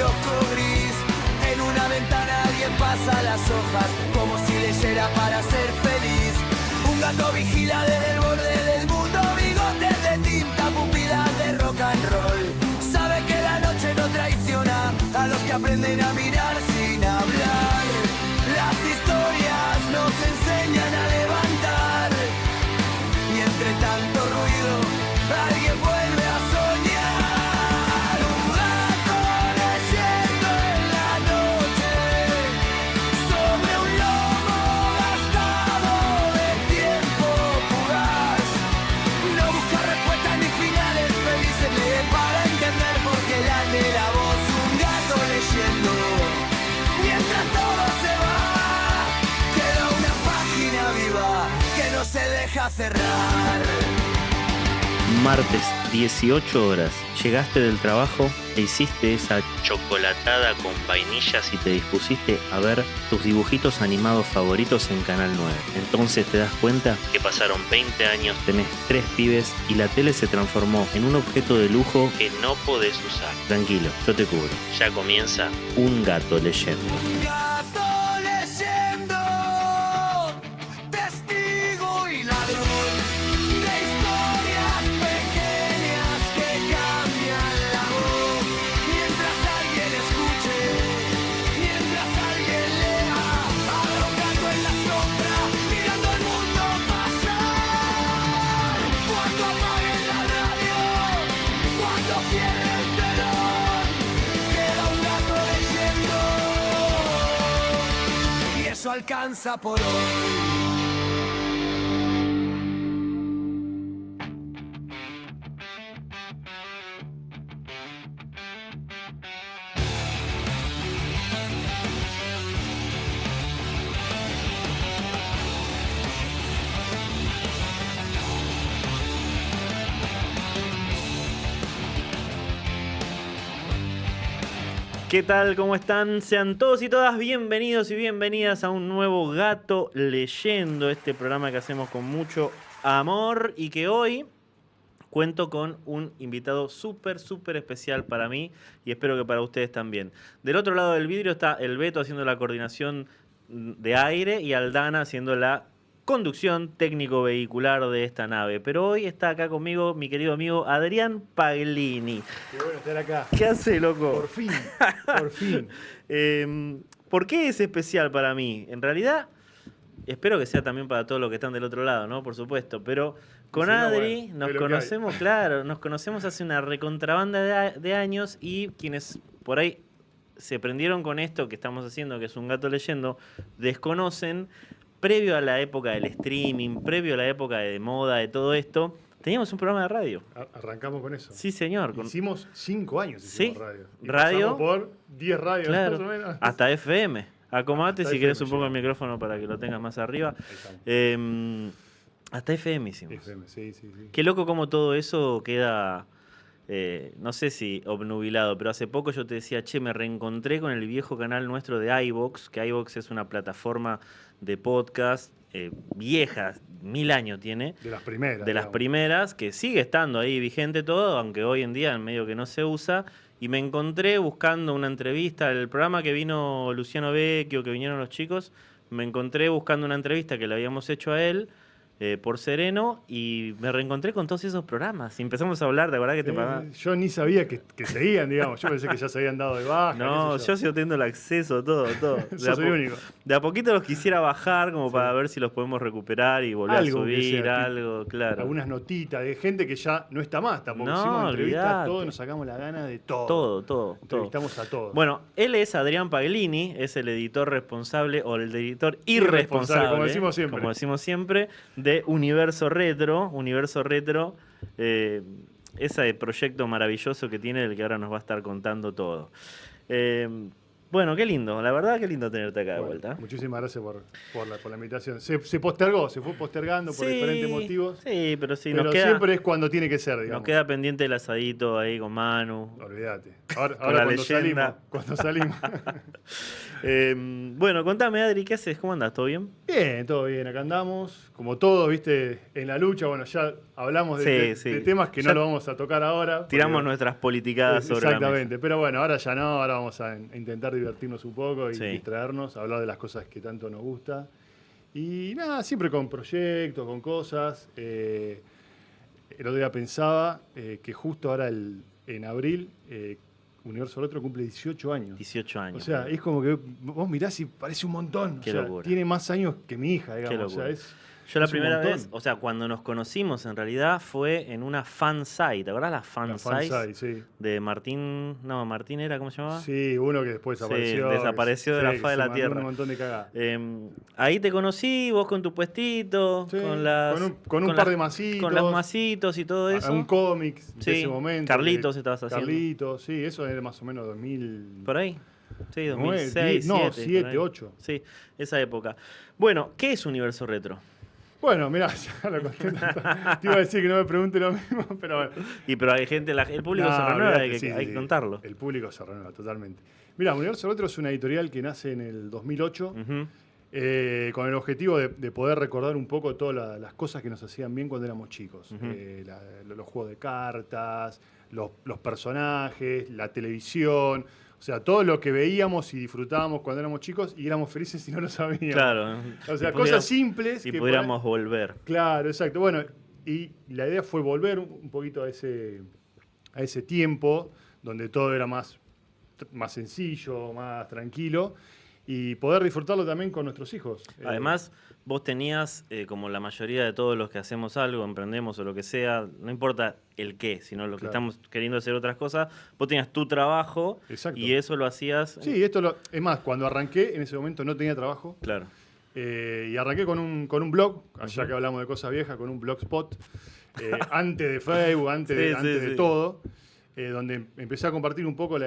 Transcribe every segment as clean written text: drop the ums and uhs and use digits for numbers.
kiosco gris. En una ventana alguien pasa las hojas, como si leyera para ser feliz. Un gato vigila desde el borde del mundo, bigotes de tinta, pupilas de rock and roll. Sabe que la noche no traiciona a los que aprenden a mirar sin hablar. Las historias nos enseñan a levantar, y entre tanto ruido alguien vuelve a soñar. Un gato leyendo en la noche sobre un lomo gastado de tiempo fugaz. No busca respuestas ni finales felices, lee para entender por qué le ande la voz. Un gato leyendo mientras todo se va, queda una página viva que no se deja cerrar. Martes, 18 horas. Llegaste del trabajo e hiciste esa chocolatada con vainillas y te dispusiste a ver tus dibujitos animados favoritos en Canal 9. Entonces te das cuenta que pasaron 20 años, tenés 3 pibes y la tele se transformó en un objeto de lujo que no podés usar. Tranquilo, yo te cubro. Ya comienza Un Gato Leyendo. Un gato leyendo, testigo y ladrón de historias pequeñas que cambian la voz. Mientras alguien escuche, mientras alguien lea, habrá un gato en la sombra mirando al mundo pasar. Cuando apaguen la radio, cuando cierre el telón, queda un gato leyendo, y eso alcanza por hoy. ¿Qué tal? ¿Cómo están? Sean todos y todas bienvenidos y bienvenidas a un nuevo Gato Leyendo, este programa que hacemos con mucho amor y que hoy cuento con un invitado súper especial para mí y espero que para ustedes también. Del otro lado del vidrio está el Beto haciendo la coordinación de aire y Aldana haciendo la conducción técnico-vehicular de esta nave. Pero hoy está acá conmigo mi querido amigo Adrián Paglini. Qué bueno estar acá. ¿Qué hace, loco? Por fin, por fin. ¿Por qué es especial para mí? En realidad, espero que sea también para todos los que están del otro lado, ¿no? Por supuesto, pero con Si no, Adri bueno, nos es lo que conocemos, hay. claro, nos conocemos hace una recontrabanda de años y quienes por ahí se prendieron con esto que estamos haciendo, que es Un Gato Leyendo, desconocen, previo a la época del streaming, previo a la época de moda, de todo esto, teníamos un programa de radio. Arrancamos con eso. Sí, señor. Hicimos 5 años Sí, radio. Y radio. pasamos por 10 radios, Claro, más o menos. hasta FM. Acomodate Hasta si querés FM un poco el llegamos. micrófono para que lo tengas más arriba. Ahí estamos. Hasta FM hicimos. FM, sí. Qué loco como todo eso queda, no sé si obnubilado, pero hace poco yo te decía, che, me reencontré con el viejo canal nuestro de iVoox, que iVoox es una plataforma de podcast vieja, 1000 años tiene. De las primeras. De las digamos. primeras, que sigue estando ahí vigente todo, aunque hoy en día en medio que no se usa. Y me encontré buscando una entrevista, el programa que vino Luciano Vecchio, que vinieron los chicos, me encontré buscando una entrevista que le habíamos hecho a él por Sereno y me reencontré con todos esos programas. Y empezamos a hablar, ¿de verdad que te pagaba? Yo ni sabía que seguían, digamos. Yo pensé que ya se habían dado de baja. No, qué sé yo sigo teniendo el acceso, todo. Yo soy único. De a poquito los quisiera bajar como para ver si los podemos recuperar y volver Algo a que subir, sea, algo, claro. Algunas notitas de gente que ya no está más tampoco. No, Hicimos entrevistas, olvidate. todo, nos sacamos la gana de todo. Todo. Entrevistamos a todos. Bueno, él es Adrián Paglini, es el editor responsable o el editor irresponsable, como decimos siempre. como decimos siempre, de Universo Retro, ese proyecto maravilloso que tiene del que ahora nos va a estar contando todo. Bueno, qué lindo, la verdad, qué lindo tenerte acá de Bueno, vuelta. muchísimas gracias por la invitación. Se postergó, se fue postergando por diferentes motivos. Sí, pero sí, Pero siempre es cuando tiene que ser, digamos. nos queda pendiente el asadito ahí con Manu. Olvídate. Ahora la cuando leyenda. salimos. Bueno, contame, Adri, ¿qué haces? ¿Cómo andás? ¿Todo bien? Bien, todo bien. Acá andamos. Como todo, viste, en la lucha. Bueno, ya hablamos de temas que Ya no lo vamos a tocar ahora. Tiramos porque- nuestras politicadas sobre la mesa. Exactamente. Pero bueno, ahora ya no. Ahora vamos a intentar divertirnos un poco y Sí. distraernos, hablar de las cosas que tanto nos gusta. Y nada, siempre con proyectos, con cosas. El otro día pensaba que justo ahora en abril Universo Retro cumple 18 años. 18 años. O sea, es como que vos mirás y parece un montón. Qué o sea, locura. tiene más años que mi hija, digamos. Qué O sea, locura. Yo la es un primera montón. vez, o sea, cuando nos conocimos en realidad fue en una fansite. ¿Te acordás la La fansite? fansite, sí. De Martín. No, Martín era, ¿cómo se llamaba? Sí, uno que después Sí, desapareció. desapareció de la que faz de se la mandó tierra. Un montón de cagadas. Ahí te conocí, vos con tu puestito, Sí, con las. con un par de masitos. Con los masitos y todo eso. Un cómic de Sí, ese momento. Carlitos estabas haciendo. Carlitos, sí, eso era más o menos 2000. Por ahí. Sí, 9, 2006, 10, no, 7, 7, por ahí. 8. Sí, esa época. Bueno, ¿qué es Universo Retro? Bueno, mirá, ya lo conté. Te iba a decir que no me pregunte lo mismo, pero bueno. Pero hay gente, el público No, se renueva, olvidate, hay que, sí, hay sí, que contarlo. El público se renueva totalmente. Mira, Universo Retro es una editorial que nace en el 2008 Ujú. con el objetivo de poder recordar un poco todas las cosas que nos hacían bien cuando éramos chicos. Ujú. Los juegos de cartas, los personajes, la televisión. O sea, todo lo que veíamos y disfrutábamos cuando éramos chicos y éramos felices y no lo sabíamos. Claro. O sea, Y cosas simples. Y que pudiéramos volver. Claro, exacto. Bueno, y la idea fue volver un poquito a ese tiempo donde todo era más sencillo, más tranquilo y poder disfrutarlo también con nuestros hijos. Además, vos tenías, como la mayoría de todos los que hacemos algo, emprendemos o lo que sea, no importa el qué, sino lo que Claro. estamos queriendo hacer otras cosas, vos tenías tu trabajo Exacto. y eso lo hacías. Sí, es más, cuando arranqué, en ese momento no tenía trabajo. Claro. Y arranqué con un blog, allá Ujú. que hablamos de cosas viejas, con un blogspot, antes de Facebook, antes de sí. todo, donde empecé a compartir un poco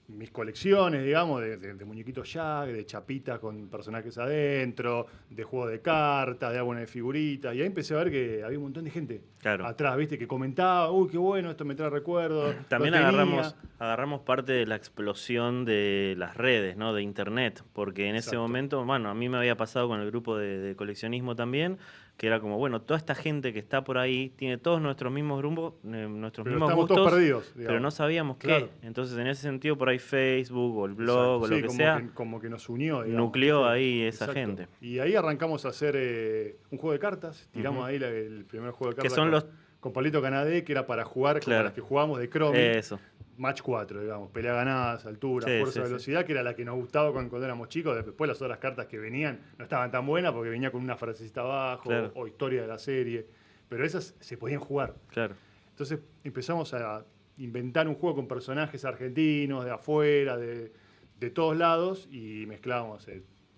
mis colecciones, digamos, de muñequitos Jack, de chapitas con personajes adentro, de juegos de cartas, de álbumes de figuritas, y ahí empecé a ver que había un montón de gente Claro. atrás, ¿viste? Que comentaba, uy, qué bueno, esto me trae recuerdos. También lo tenía. agarramos parte de la explosión de las redes, ¿no? De internet, porque en ese Exacto. momento, bueno, a mí me había pasado con el grupo de coleccionismo también, que era como, bueno, toda esta gente que está por ahí tiene todos nuestros mismos grupos, nuestros Pero mismos estamos gustos, todos perdidos, pero digamos. no sabíamos Claro. qué. Entonces, en ese sentido, por ahí Facebook o el blog Exacto, o lo sí, que como sea, como que nos unió, digamos. nucleó ¿viste? ahí esa Exacto. gente. Y ahí arrancamos a hacer un juego de cartas. Tiramos Ujú. ahí el primer juego de Que cartas. son los- con Palito Canadé, que era para jugar como Claro. las que jugábamos de Chromie. Eso. Match 4, digamos. Pelea ganadas, altura, Sí, fuerza, sí, sí. velocidad, que era la que nos gustaba cuando éramos chicos. Después las otras cartas que venían no estaban tan buenas porque venía con una frasecita abajo Claro. o historia de la serie. Pero esas se podían jugar. Claro. Entonces empezamos a inventar un juego con personajes argentinos, de afuera, de todos lados, y mezclábamos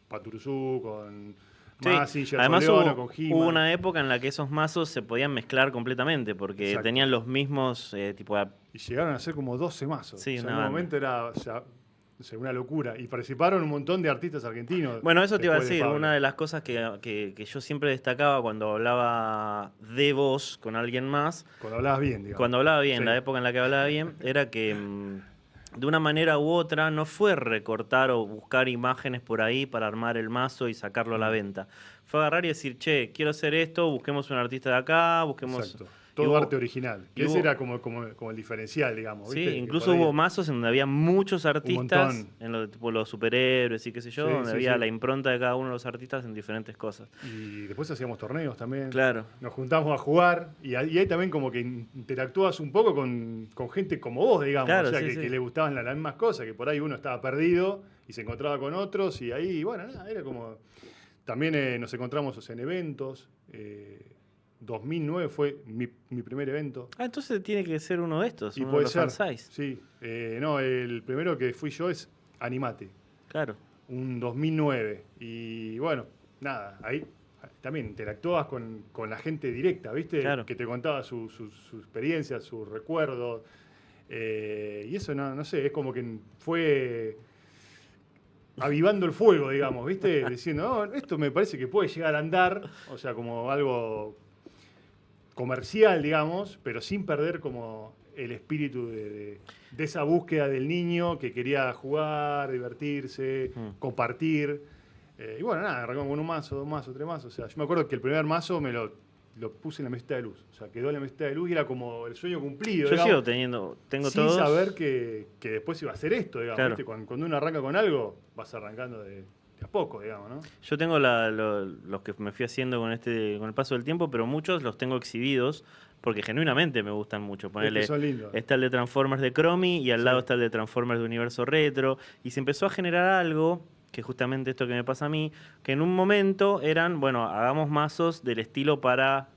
Paturuzú con Sí, Mazinger, además con Leono, hubo, con He-Man. hubo una época en la que esos mazos se podían mezclar completamente porque Exacto. tenían los mismos tipo Y llegaron a ser como 12 mazos. Sí, O sea, una en un banda. momento era una locura. Y participaron un montón de artistas argentinos. Bueno, eso te iba a después de decir, Pablo. una de las cosas que yo siempre destacaba cuando hablaba de vos con alguien más, Cuando hablabas bien, digamos. cuando hablaba bien, Sí. la época en la que hablaba bien, era que de una manera u otra no fue recortar o buscar imágenes por ahí para armar el mazo y sacarlo a la venta. Fue agarrar y decir, che, quiero hacer esto, busquemos un artista de acá, busquemos... Exacto. y Todo hubo- arte original. y Que ese hubo- era como el diferencial, digamos. Sí, ¿viste? Que incluso por ahí- hubo mazos en donde había muchos artistas, montón. en lo, tipo los superhéroes y qué sé yo, Sí, donde sí, había sí. la impronta de cada uno de los artistas en diferentes cosas. Y después hacíamos torneos también. Claro. Nos juntamos a jugar y ahí también como que interactúas un poco con gente como vos, digamos. Claro, o sea, sí, que, sí. que le gustaban las mismas cosas, que por ahí uno estaba perdido y se encontraba con otros y ahí, bueno, nada, era como... También nos encontramos en eventos. 2009 fue mi primer evento. Ah, entonces tiene que ser uno de estos, Y uno de puede los ser. fansize. Sí. No, el primero que fui yo es Animate. Claro. Un 2009. Y bueno, nada, ahí también interactuabas con la gente directa, ¿viste? Claro. Que te contaba su experiencia, sus recuerdos. Y eso, no sé, es como que fue avivando el fuego, digamos, ¿viste? Diciendo, no, esto me parece que puede llegar a andar, o sea, como algo comercial, digamos, pero sin perder como el espíritu de esa búsqueda del niño que quería jugar, divertirse, compartir. Y bueno, nada, arrancamos con un mazo, 2 mazos, 3 mazos. O sea, yo me acuerdo que el primer mazo me lo puse en la mesita de luz. O sea, quedó en la mesita de luz y era como el sueño cumplido. Yo digamos, tengo sin todos. saber que después iba a ser esto, digamos. Claro. ¿Viste? Cuando uno arranca con algo, vas arrancando de a poco, digamos, ¿no? Yo tengo los que me fui haciendo con el paso del tiempo, pero muchos los tengo exhibidos porque genuinamente me gustan mucho. Es que son lindos. Está el de Transformers de Chromie y al Sí. lado está el de Transformers de Universo Retro. Y se empezó a generar algo, que justamente esto que me pasa a mí, que en un momento eran, bueno, hagamos mazos del estilo para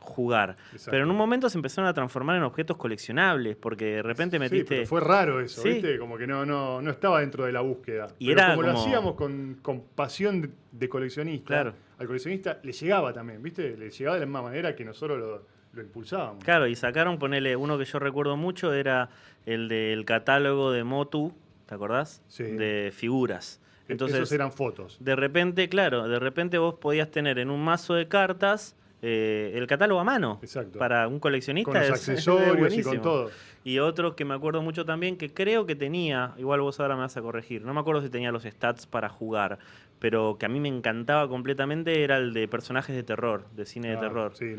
jugar. Exacto. Pero en un momento se empezaron a transformar en objetos coleccionables, porque de repente Sí, metiste... pero fue raro eso, Sí. ¿viste? Como que no estaba dentro de la búsqueda. Y Pero era como lo como- hacíamos con pasión de coleccionista, Claro. al coleccionista le llegaba también, ¿viste? Le llegaba de la misma manera que nosotros lo impulsábamos. Claro, y sacaron, ponele, uno que yo recuerdo mucho era el del catálogo de Motu, ¿te acordás? Sí. De figuras. Entonces, Esos eran fotos. de repente vos podías tener en un mazo de cartas el catálogo a mano. Exacto. Para un coleccionista Con los es accesorios y buenísimo. con todo. Y otro que me acuerdo mucho también, que creo que tenía, igual vos ahora me vas a corregir, no me acuerdo si tenía los stats para jugar, pero que a mí me encantaba completamente, era el de personajes de terror, de cine de Ah, terror. Sí,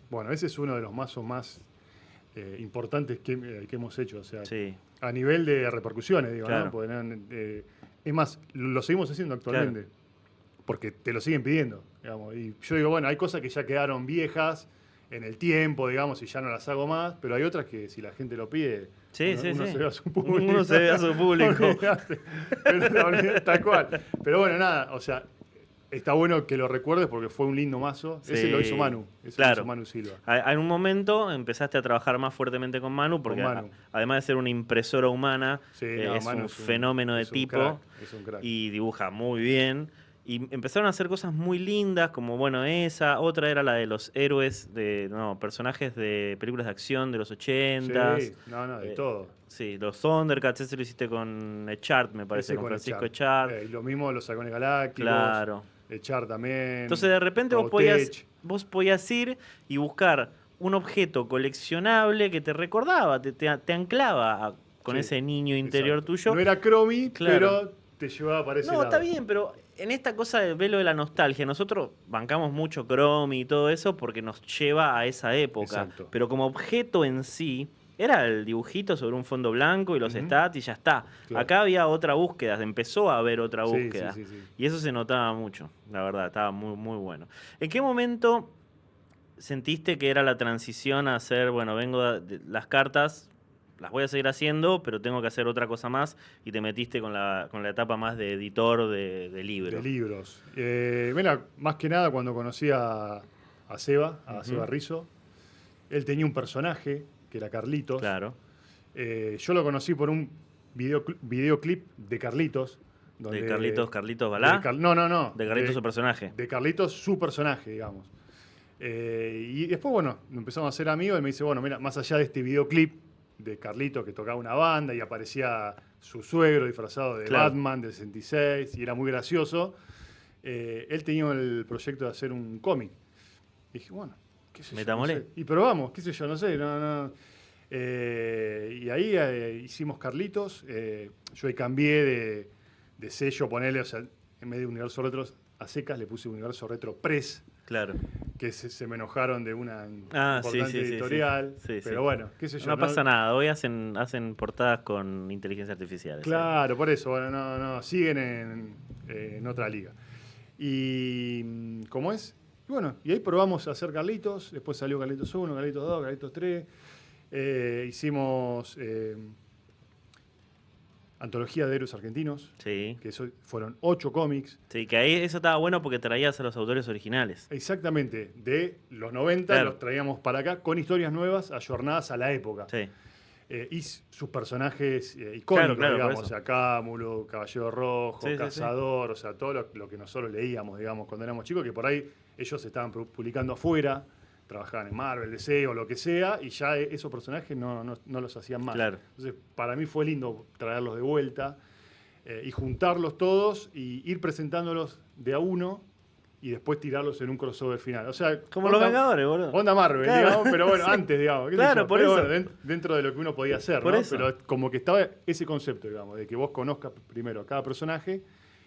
bueno, ese es uno de los mazos más importantes que hemos hecho. O sea, Sí. a nivel de repercusiones, digo, Claro. ¿no? Porque es más, lo seguimos haciendo actualmente. Porque te lo siguen pidiendo, digamos. Y yo digo, bueno, hay cosas que ya quedaron viejas en el tiempo, digamos, y ya no las hago más, pero hay otras que si la gente lo pide, Sí, uno, sí, uno sí. se ve a su público. Uno se ve a su público. Olvidate. Tal cual. Pero bueno, nada, o sea, está bueno que lo recuerdes porque fue un lindo mazo. Ese Sí, lo hizo Manu, ese claro. lo hizo Manu Silva. En un momento empezaste a trabajar más fuertemente con Manu, porque Con Manu. además de ser una impresora humana, Sí, es Manu un fenómeno de es un tipo crack, es un crack. y dibuja muy bien. Y empezaron a hacer cosas muy lindas, como bueno, otra era la de los héroes, personajes de películas de acción de los 80s. Sí, de todo. Sí, los Thundercats, ese lo hiciste con Echart, me parece, Ese con Francisco Echart. Echart. Y lo mismo los Halcones Galácticos. Claro. Echart también. Entonces de repente Robotech. vos podías ir y buscar un objeto coleccionable que te recordaba, te anclaba con Sí, ese niño interior exacto. tuyo. No era Chromie, Claro. pero te llevaba para ese No, lado. está bien, pero en esta cosa de velo de la nostalgia, nosotros bancamos mucho Chromie y todo eso porque nos lleva a esa época. Exacto. Pero como objeto en sí, era el dibujito sobre un fondo blanco y los Ujú. stats y ya está. Claro. Acá había otra búsqueda, empezó a haber otra Sí, búsqueda. sí, sí, sí. Y eso se notaba mucho, la verdad, estaba muy, muy bueno. ¿En qué momento sentiste que era la transición a hacer, bueno, las cartas, las voy a seguir haciendo, pero tengo que hacer otra cosa más, y te metiste con la etapa más de editor de libro? De libros. Mira, más que nada cuando conocí a Seba, a Ujú. Seba Rizzo, él tenía un personaje que era Carlitos. Claro. Yo lo conocí por un videoclip de Carlitos. ¿De Carlitos Balá? No. De Carlitos su personaje. De Carlitos su personaje, digamos. Y después, bueno, empezamos a ser amigos y me dice, bueno, mira, más allá de este videoclip de Carlitos que tocaba una banda y aparecía su suegro disfrazado de Claro. Batman del 66 y era muy gracioso, él tenía el proyecto de hacer un cómic. Y dije, bueno, qué sé yo, Metámosle. no sé. Y probamos, qué sé yo, no sé, no. Y ahí hicimos Carlitos. Yo ahí cambié de sello, ponerle, o sea, en vez de Universo Retro a secas le puse Universo Retro Press, Claro. que se me enojaron de una Ah, sí, importante sí, sí, editorial. sí. Sí, pero sí. bueno, qué sé yo. No pasa nada, hoy hacen portadas con inteligencia artificial. Claro, por eso, bueno, no, siguen en otra liga. Y ¿cómo es? Y bueno, y ahí probamos a hacer Carlitos, después salió Carlitos 1, Carlitos 2, Carlitos 3. Hicimos Antología de Héroes Argentinos, Sí, que fueron 8 cómics. sí, que ahí eso estaba bueno porque traías a los autores originales. Exactamente, de los 90 Claro. los traíamos para acá con historias nuevas, ayornadas a la época. Sí, Y sus personajes icónicos, Claro, por digamos, eso. o sea, Cámulo, Caballero Rojo, Sí, sí, Cazador, o sea, todo lo que nosotros leíamos, digamos, cuando éramos chicos, que por ahí ellos estaban publicando afuera, trabajaban en Marvel, DC o lo que sea, y ya esos personajes no los hacían más. Claro. Entonces, para mí fue lindo traerlos de vuelta. y juntarlos todos y ir presentándolos de a uno y después tirarlos en un crossover final. O sea, Como los Vengadores, boludo. Onda Marvel, Claro. digamos, pero bueno, antes, digamos. qué sé Claro, yo. por Pero eso. bueno, dentro de lo que uno podía hacer, Por ¿no? eso. Pero como que estaba ese concepto, digamos, de que vos conozcas primero a cada personaje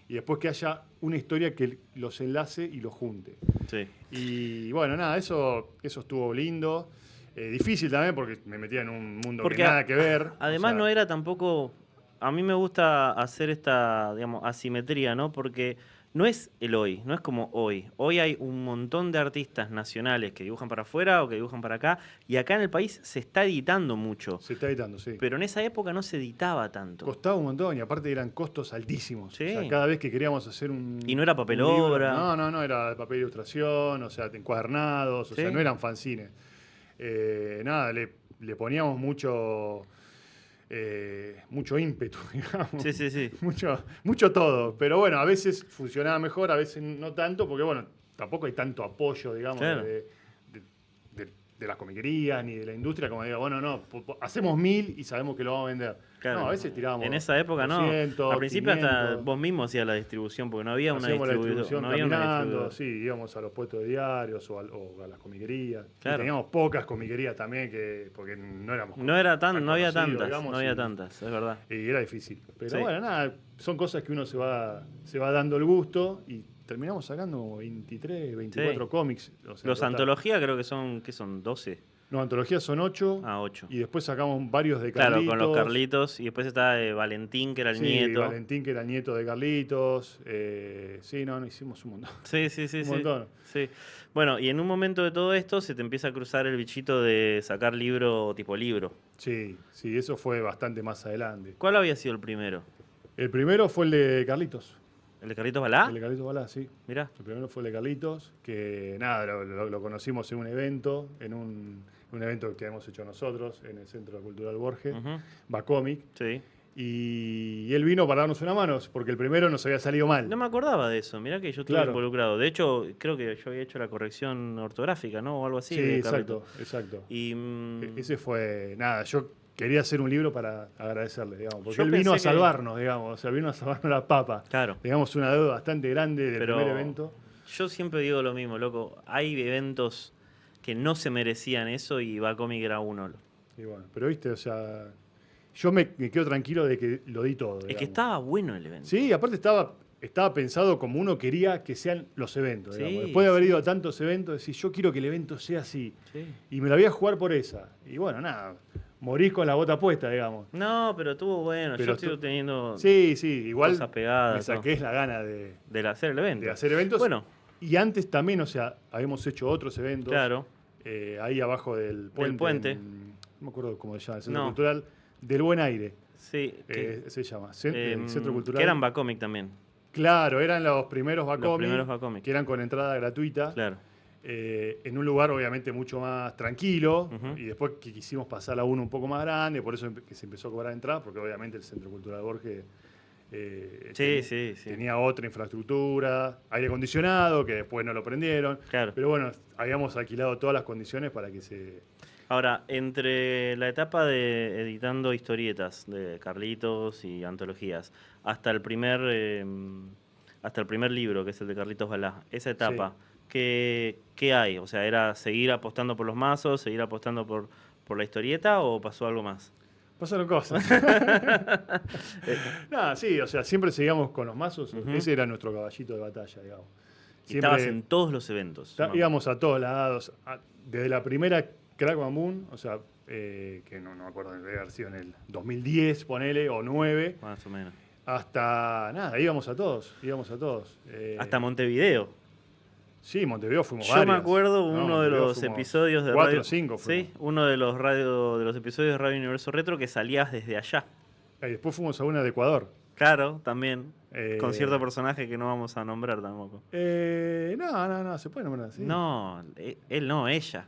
y después que haya una historia que los enlace y los junte. Sí. Y bueno, nada, eso estuvo lindo. Difícil también porque me metía en un mundo Porque que nada que ver. Además o sea, no era tampoco... A mí me gusta hacer esta, digamos, asimetría, ¿no? Porque no es el hoy, no es como hoy. Hoy hay un montón de artistas nacionales que dibujan para afuera o que dibujan para acá, y acá en el país se está editando mucho. se está editando, sí. Pero en esa época no se editaba tanto. Costaba un montón y aparte eran costos altísimos. Sí. O sea, cada vez que queríamos hacer un... Y no era papel un libro- obra. No, era papel ilustración, o sea, encuadernados, o Sí. sea, no eran fanzines. Nada, le poníamos mucho ímpetu, digamos. Sí, sí, sí. Mucho todo. Pero bueno, a veces funcionaba mejor, a veces no tanto, porque bueno, tampoco hay tanto apoyo, digamos, Claro. de las comiquerías ni de la industria, como diga, bueno, no, hacemos 1000 y sabemos que lo vamos a vender. Claro. No, a veces tirábamos. En esa época 200, no. Al principio hasta 500. vos mismo hacías la distribución, porque no había una Hacíamos la distribuidora. distribución No había una caminando, distribuidora. sí, íbamos a los puestos de diarios o a las comiquerías. Y Claro. teníamos pocas comiquerías también, porque no éramos No era tan, no había conocidos, tantas, digamos, no había y- tantas, es verdad. Y era difícil. Pero Sí. bueno, nada, son cosas que uno se va dando el gusto y terminamos sacando como 23, 24 Sí. cómics. O sea, Los total. antologías creo que son, ¿qué son? 12. No, antologías son 8 Ah, 8. y después sacamos varios de Claro, Carlitos. con los Carlitos. Y después está Valentín, que era el Sí, nieto. Valentín, que era el nieto de Carlitos. Sí, no, hicimos un montón. Sí, sí, sí. Un sí. montón. Sí. Bueno, y en un momento de todo esto se te empieza a cruzar el bichito de sacar libro tipo libro. Sí, eso fue bastante más adelante. ¿Cuál había sido el primero? El primero fue el de Carlitos. ¿El de Carlitos Balá? El de Carlitos Balá, sí. Mirá. El primero fue el de Carlitos, que nada, lo conocimos en un evento, un evento que hemos hecho nosotros en el Centro Cultural Borges, Ujú. Bacomic, Sí. y él vino para darnos una mano, porque el primero nos había salido mal. No me acordaba de eso. Mirá que yo estuve Claro. involucrado. De hecho, creo que yo había hecho la corrección ortográfica, ¿no? O algo así. sí, de exacto, Carlitos. exacto. Y, Ese fue, nada, yo quería hacer un libro para agradecerle, digamos, porque Yo él vino a pensé que- salvarnos, digamos, o sea, vino a salvarnos la papa. Claro. Digamos, una deuda bastante grande del Pero primer evento. yo siempre digo lo mismo, loco. Hay eventos que no se merecían eso y Bacomic era uno. Y bueno, pero viste, o sea, yo me quedo tranquilo de que lo di todo. Es que digamos. estaba bueno el evento. Sí, aparte estaba pensado como uno quería que sean los eventos. Sí, Digamos. Después de haber sí. ido a tantos eventos, decir, yo quiero que el evento sea así. Sí. Y me la voy a jugar por esa. Y bueno, nada, morís con la bota puesta, digamos. No, pero estuvo bueno. Pero yo estoy teniendo Sí, igual cosas pegadas. me saqué la gana de hacer el evento. hacer eventos. Bueno, Y antes también, o sea, habíamos hecho otros eventos. claro. Ahí abajo del puente. puente. No me acuerdo cómo se llama, el Centro No. Cultural del Buen Aire. Sí. Se llama. El Centro Cultural. Que eran Bacomic también. Claro, eran los primeros Los Bacomic, primeros Bacomic. que eran con entrada gratuita, Claro. en un lugar obviamente mucho más tranquilo, Ujú. y después que quisimos pasar a uno un poco más grande, por eso que se empezó a cobrar entrada, porque obviamente el Centro Cultural Borges Sí. tenía otra infraestructura, aire acondicionado, que después no lo prendieron, Claro. pero bueno, habíamos alquilado todas las condiciones para que se... Ahora, entre la etapa de editando historietas de Carlitos y antologías, hasta el primer libro, que es el de Carlitos Balá, esa etapa, ¿qué hay? O sea, ¿era seguir apostando por los mazos, seguir apostando por la historieta o pasó algo más? Pasaron cosas. Nada, sí, o sea, siempre seguíamos con los mazos, Ujú. ese era nuestro caballito de batalla, digamos. Y estabas en todos los eventos. ¿no? Íbamos a todos lados, desde la primera Crack Bamboo, o sea, que no me acuerdo de haber sido en el 2010, ponele, o 9, Más o menos. hasta, nada, íbamos a todos. Hasta Montevideo. Sí, Montevideo fuimos Yo varias. me acuerdo No, uno de Montevideo los fuimos episodios de 4 Radio... o 5 fuimos. Sí, uno de los episodios de Radio Universo Retro que salías desde allá. Y después fuimos a una de Ecuador. Claro, también. Eh, Con cierto personaje que no vamos a nombrar tampoco. No, se puede nombrar así. No, él no, ella.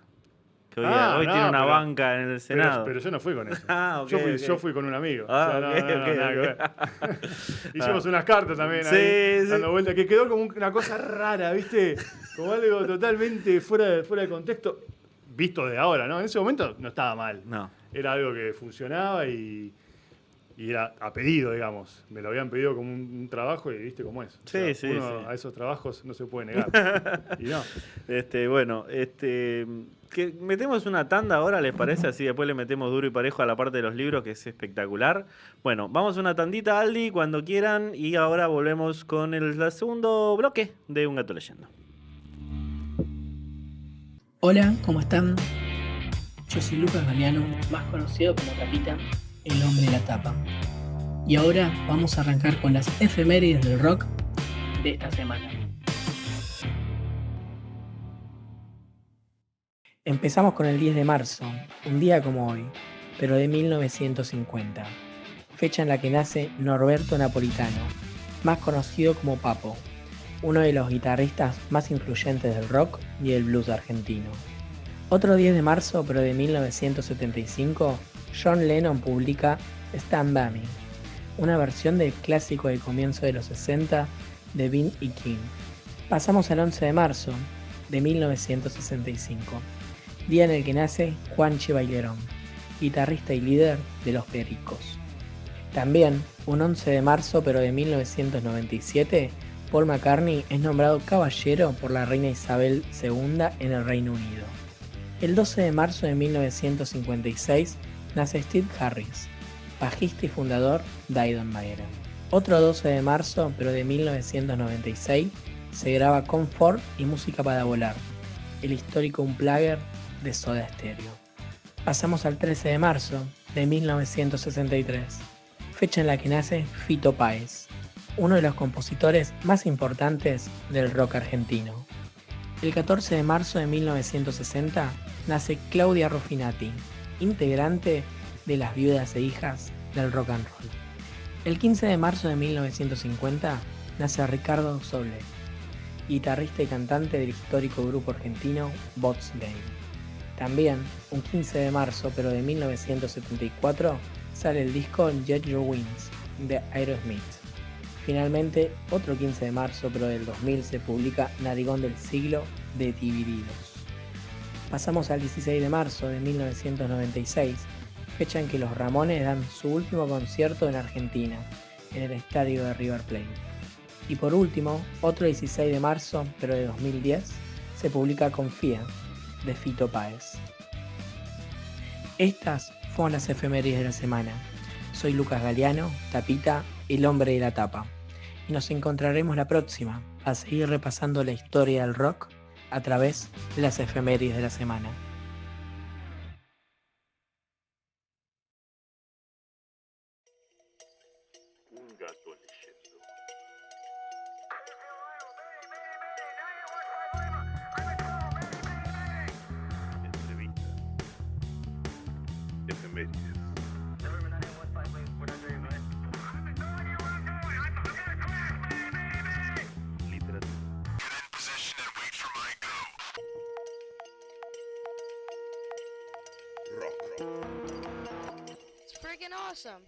Que hoy, Ah, hoy no, tiene una pero- banca en el Senado. Pero yo no fui con eso. Ah, ok, yo, ok. yo fui con un amigo. Ah, O sea, ok, ok, nada que ok. ver. Hicimos unas cartas también Sí, ahí, sí. dando vuelta, que quedó como una cosa rara, ¿viste? Como algo totalmente fuera de contexto, visto de ahora, ¿no? En ese momento no estaba mal. No. Era algo que funcionaba y y era a pedido, digamos. Me lo habían pedido como un trabajo y viste cómo es. O sea, Sí. a esos trabajos no se puede negar. Y no. Bueno, que metemos una tanda ahora, ¿les parece? Así después le metemos duro y parejo a la parte de los libros, que es espectacular. Bueno, vamos a una tandita, Aldi, cuando quieran, y ahora volvemos con el segundo bloque de Un Gato Leyendo. Hola, ¿cómo están? Yo soy Lucas Galeano, más conocido como Tapita, el hombre de la tapa. Y ahora vamos a arrancar con las efemérides del rock de esta semana. Empezamos con el 10 de marzo, un día como hoy, pero de 1950, fecha en la que nace Norberto Napolitano, más conocido como Papo, uno de los guitarristas más influyentes del rock y el blues argentino. Otro 10 de marzo, pero de 1975, John Lennon publica Stand By Me, una versión del clásico del comienzo de los 60 de Vin y King. Pasamos al 11 de marzo de 1965, día en el que nace Juanchi Bailerón, guitarrista y líder de Los Pericos. También, un 11 de marzo, pero de 1997, Paul McCartney es nombrado caballero por la reina Isabel II en el Reino Unido. El 12 de marzo de 1956 nace Steve Harris, bajista y fundador de Iron Maiden. Otro 12 de marzo, pero de 1996, se graba Comfort y Música para Volar, el histórico Unplugged de Soda Stereo. Pasamos al 13 de marzo de 1963, fecha en la que nace Fito Páez, uno de los compositores más importantes del rock argentino. El 14 de marzo de 1960 nace Claudia Ruffinati, integrante de las Viudas e Hijas del Rock and Roll. El 15 de marzo de 1950 nace Ricardo Soule, guitarrista y cantante del histórico grupo argentino Bots Game. También, un 15 de marzo, pero de 1974, sale el disco Jet Your Wings de Aerosmith. Finalmente, otro 15 de marzo, pero del 2000, se publica Narigón del Siglo de Divididos. Pasamos al 16 de marzo de 1996, fecha en que los Ramones dan su último concierto en Argentina, en el estadio de River Plate. Y por último, otro 16 de marzo, pero de 2010, se publica Confía, de Fito Páez. Estas fueron las efemérides de la semana. Soy Lucas Galeano, Tapita, el hombre de la tapa. Y nos encontraremos la próxima a seguir repasando la historia del rock a través de las efemérides de la semana. Un gato leyendo. Entrevista. Efemérides. Literatura. Rock. It's freaking awesome.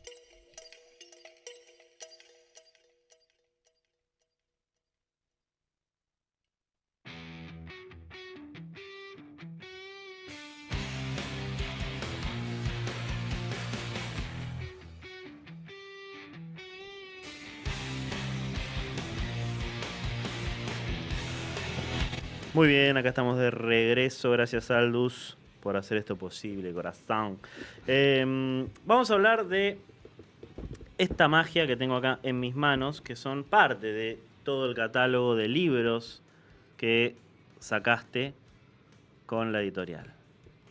Muy bien, acá estamos de regreso. Gracias, Aldus, por hacer esto posible, corazón. Vamos a hablar de esta magia que tengo acá en mis manos, que son parte de todo el catálogo de libros que sacaste con la editorial,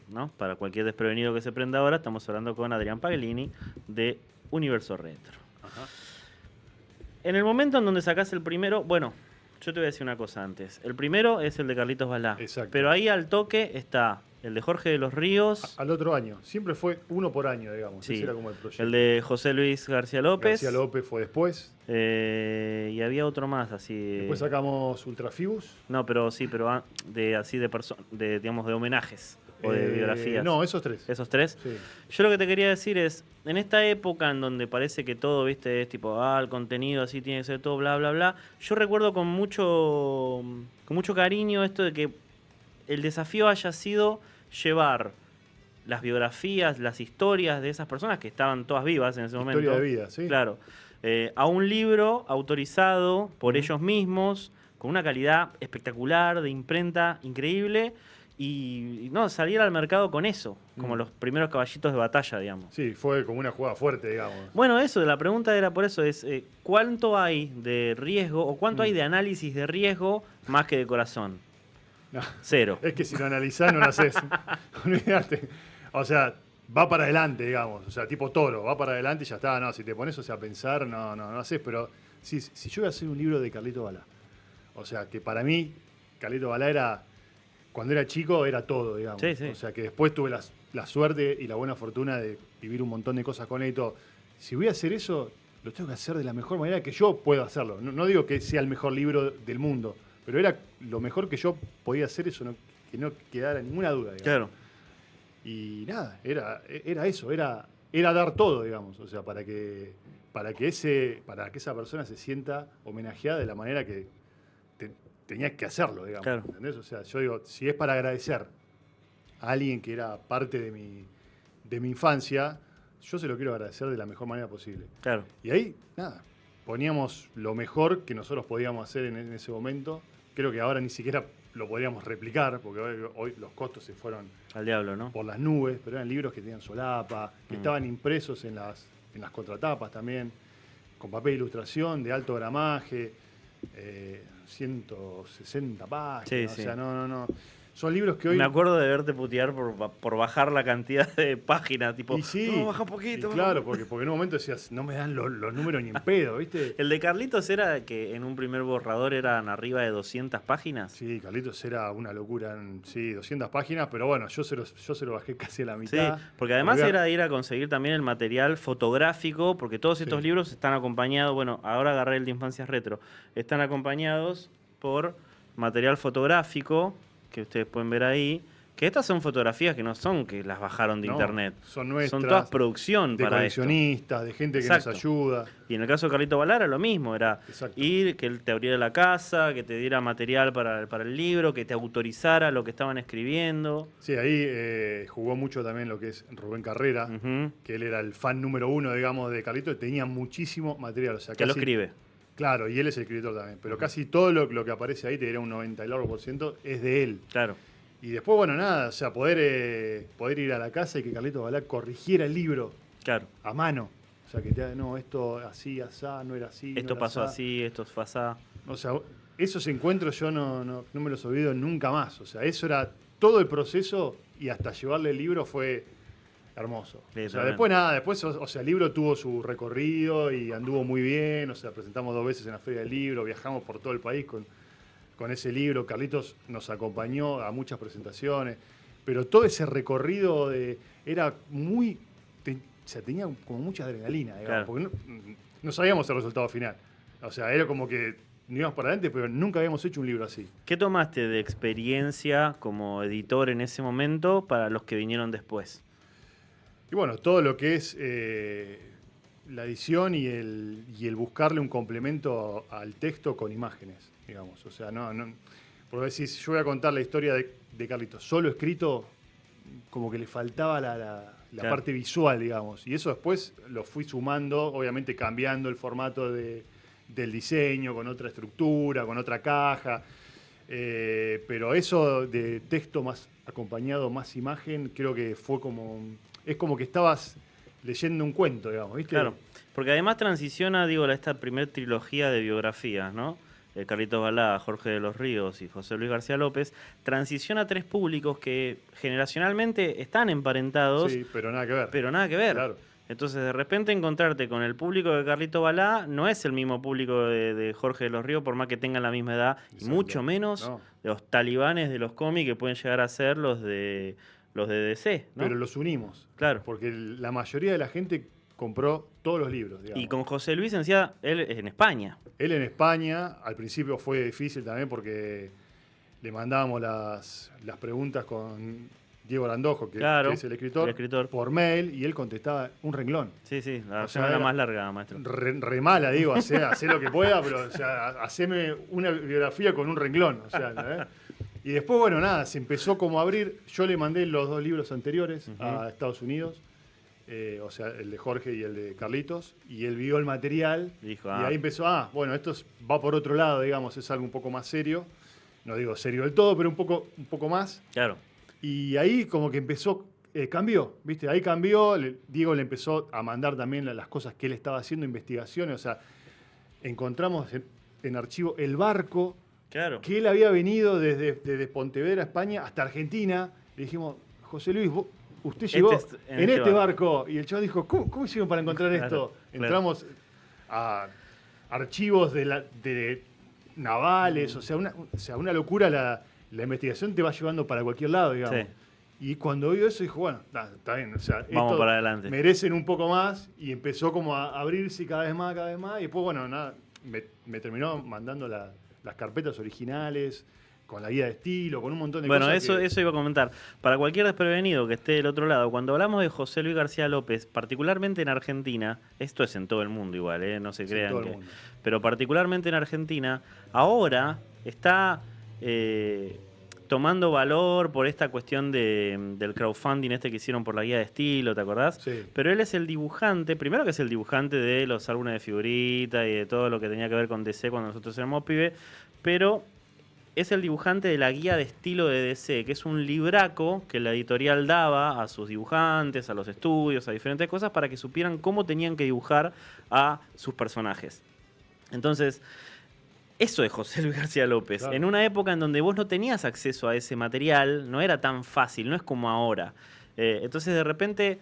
¿no? Para cualquier desprevenido que se prenda ahora, estamos hablando con Adrián Paglini de Universo Retro. Ajá. En el momento en donde sacás el primero, bueno, yo te voy a decir una cosa antes. El primero es el de Carlitos Balá. Exacto. Pero ahí al toque está el de Jorge de los Ríos. Al otro año. Siempre fue uno por año, digamos. Sí, Ese era como el proyecto. el de José Luis García López. García López fue después. Y había otro más así. Después sacamos Ultrafibus. No, pero sí, pero digamos de homenajes o de biografías. No, esos tres. Esos tres. Sí. Yo lo que te quería decir es, en esta época en donde parece que todo, viste, es tipo, el contenido así tiene que ser todo, bla, bla, bla. Yo recuerdo con mucho cariño esto de que el desafío haya sido llevar las biografías, las historias de esas personas que estaban todas vivas en ese momento. Historia de vida, sí. Claro. A un libro autorizado por ellos mismos, con una calidad espectacular, de imprenta increíble, y no, salir al mercado con eso, como los primeros caballitos de batalla, digamos. Sí, fue como una jugada fuerte, digamos. Bueno, eso, la pregunta era por eso, es ¿cuánto hay de riesgo o cuánto hay de análisis de riesgo más que de corazón? No. 0. Es que si lo analizás no lo haces. Olvídate. O sea, va para adelante, digamos. O sea, tipo toro, va para adelante y ya está. No, si te pones a pensar, no haces. Pero si yo voy a hacer un libro de Carlito Balá, o sea, que para mí, Carlito Balá era, cuando era chico, era todo, digamos. Sí, sí. O sea, que después tuve la suerte y la buena fortuna de vivir un montón de cosas con él y todo. Si voy a hacer eso, lo tengo que hacer de la mejor manera que yo puedo hacerlo. No digo que sea el mejor libro del mundo, pero era lo mejor que yo podía hacer, eso que no quedara ninguna duda, digamos. Claro. Y nada, era eso, era dar todo, digamos, o sea, para que esa persona se sienta homenajeada de la manera que tenías que hacerlo, digamos. Claro. ¿Entendés? O sea, yo digo, si es para agradecer a alguien que era parte de mi infancia, yo se lo quiero agradecer de la mejor manera posible. Claro. Y ahí, nada, poníamos lo mejor que nosotros podíamos hacer en ese momento. Creo que ahora ni siquiera lo podríamos replicar, porque hoy los costos se fueron Al diablo, ¿no? por las nubes, pero eran libros que tenían solapa, que estaban impresos en las contratapas también, con papel de ilustración, de alto gramaje, 160 páginas, Sí, o sí. sea, no. Son libros que hoy... Me acuerdo de verte putear por bajar la cantidad de páginas, tipo, Y sí, no, baja un poquito. y claro, porque en un momento decías, no me dan los números ni en pedo, ¿viste? El de Carlitos era que en un primer borrador eran arriba de 200 páginas. Sí, Carlitos era una locura, sí, 200 páginas, pero bueno, yo se lo bajé casi a la Sí, mitad. porque además Porque era ir a conseguir también el material fotográfico, porque todos estos Sí. libros están acompañados, bueno, ahora agarré el de Infancias Retro, están acompañados por material fotográfico, que ustedes pueden ver ahí, que estas son fotografías que no son que las bajaron de No, internet. son nuestras, Son todas producción de para esto. coleccionistas, de gente que Exacto. nos ayuda. Y en el caso de Carlito Balá era lo mismo, era Exacto. ir, que él te abriera la casa, que te diera material para el libro, que te autorizara lo que estaban escribiendo. Sí, ahí jugó mucho también lo que es Rubén Carrera, Ujú. que él era el fan número 1, digamos, de Carlito, y tenía muchísimo material. O sea, Que lo casi- escribe. Claro, y él es el escritor también, pero casi todo lo que aparece ahí, te diré un 90 y largo por ciento, es de él. Claro. Y después, bueno, nada, o sea, poder ir a la casa y que Carlito Balá corrigiera el libro Claro. a mano. O sea, que te haga, no, esto así, asá, no era así. Esto no era pasó asá. así, esto fue así. O sea, esos encuentros yo no me los olvido nunca más. O sea, eso era todo el proceso y hasta llevarle el libro fue hermoso. Sí, O sea, tremendo. después nada, o sea, el libro tuvo su recorrido y anduvo muy bien. O sea, presentamos 2 veces en la Feria del Libro, viajamos por todo el país con ese libro. Carlitos nos acompañó a muchas presentaciones. Pero todo ese recorrido era muy... o sea, tenía como mucha adrenalina, digamos, Claro. porque no sabíamos el resultado final. O sea, era como que íbamos para adelante, pero nunca habíamos hecho un libro así. ¿Qué tomaste de experiencia como editor en ese momento para los que vinieron después? Y bueno, todo lo que es la edición y el buscarle un complemento al texto con imágenes, digamos. O sea, porque decís, yo voy a contar la historia de Carlitos solo escrito, como que le faltaba la Claro. parte visual, digamos. Y eso después lo fui sumando, obviamente cambiando el formato del diseño, con otra estructura, con otra caja. Pero eso de texto más acompañado, más imagen, creo que fue es como que estabas leyendo un cuento, digamos, ¿viste? Claro, porque además transiciona, digo, esta primer trilogía de biografías, ¿no? Carlitos Balá, Jorge de los Ríos y José Luis García López, transiciona a 3 públicos que generacionalmente están emparentados, Sí, pero nada que ver. pero nada que ver. Claro. Entonces, de repente encontrarte con el público de Carlito Balá no es el mismo público de Jorge de los Ríos, por más que tengan la misma edad, y Exacto. mucho menos No. de los talibanes de los cómics que pueden llegar a ser los de DC, ¿no? Pero los unimos. Claro. Porque la mayoría de la gente compró todos los libros, digamos. Y con José Luis encima, él es en España. Él en España, al principio fue difícil también porque le mandábamos las preguntas con Diego Arandojo, que Claro, es el escritor, por mail, y él contestaba un renglón. Sí, sí, la O versión sea, era era más larga, maestro. Re mala, digo, hacé lo que pueda, pero o sea, haceme una biografía con un renglón. O sea, ¿entendés? Y después, bueno, nada, se empezó como a abrir. Yo le mandé los 2 libros anteriores a Estados Unidos, o sea, el de Jorge y el de Carlitos, y él vio el material Dijo, y ahí empezó, bueno, va por otro lado, digamos, es algo un poco más serio. No digo serio del todo, pero un poco más. Claro. Y ahí como que empezó, cambió, ¿viste? Ahí cambió, Diego le empezó a mandar también las cosas que él estaba haciendo, investigaciones, o sea, encontramos en archivo el barco. Claro. Que él había venido desde Pontevedra, España, hasta Argentina. Le dijimos, José Luis, usted llegó en este barco. Y el chaval dijo, ¿cómo hicieron para encontrar esto? Entramos a archivos de navales, o sea, una locura. La investigación te va llevando para cualquier lado, digamos. Sí. Y cuando vio eso, dijo, bueno, está bien. O sea, vamos para adelante. Merecen un poco más. Y empezó como a abrirse cada vez más. Y después, bueno, nada, me terminó mandando las carpetas originales, con la guía de estilo, con un montón de cosas. Bueno, eso iba a comentar. Para cualquier desprevenido que esté del otro lado, cuando hablamos de José Luis García López, particularmente en Argentina, esto es en todo el mundo igual, no se crean que... Pero particularmente en Argentina, ahora está tomando valor por esta cuestión del crowdfunding que hicieron por la guía de estilo, ¿te acordás? Sí. Pero él es el dibujante, primero que es el dibujante de los álbumes de figuritas y de todo lo que tenía que ver con DC cuando nosotros éramos pibes, pero es el dibujante de la guía de estilo de DC, que es un libraco que la editorial daba a sus dibujantes, a los estudios, a diferentes cosas, para que supieran cómo tenían que dibujar a sus personajes. Entonces, eso es José Luis García López. Claro. En una época en donde vos no tenías acceso a ese material, no era tan fácil, no es como ahora. Entonces, de repente,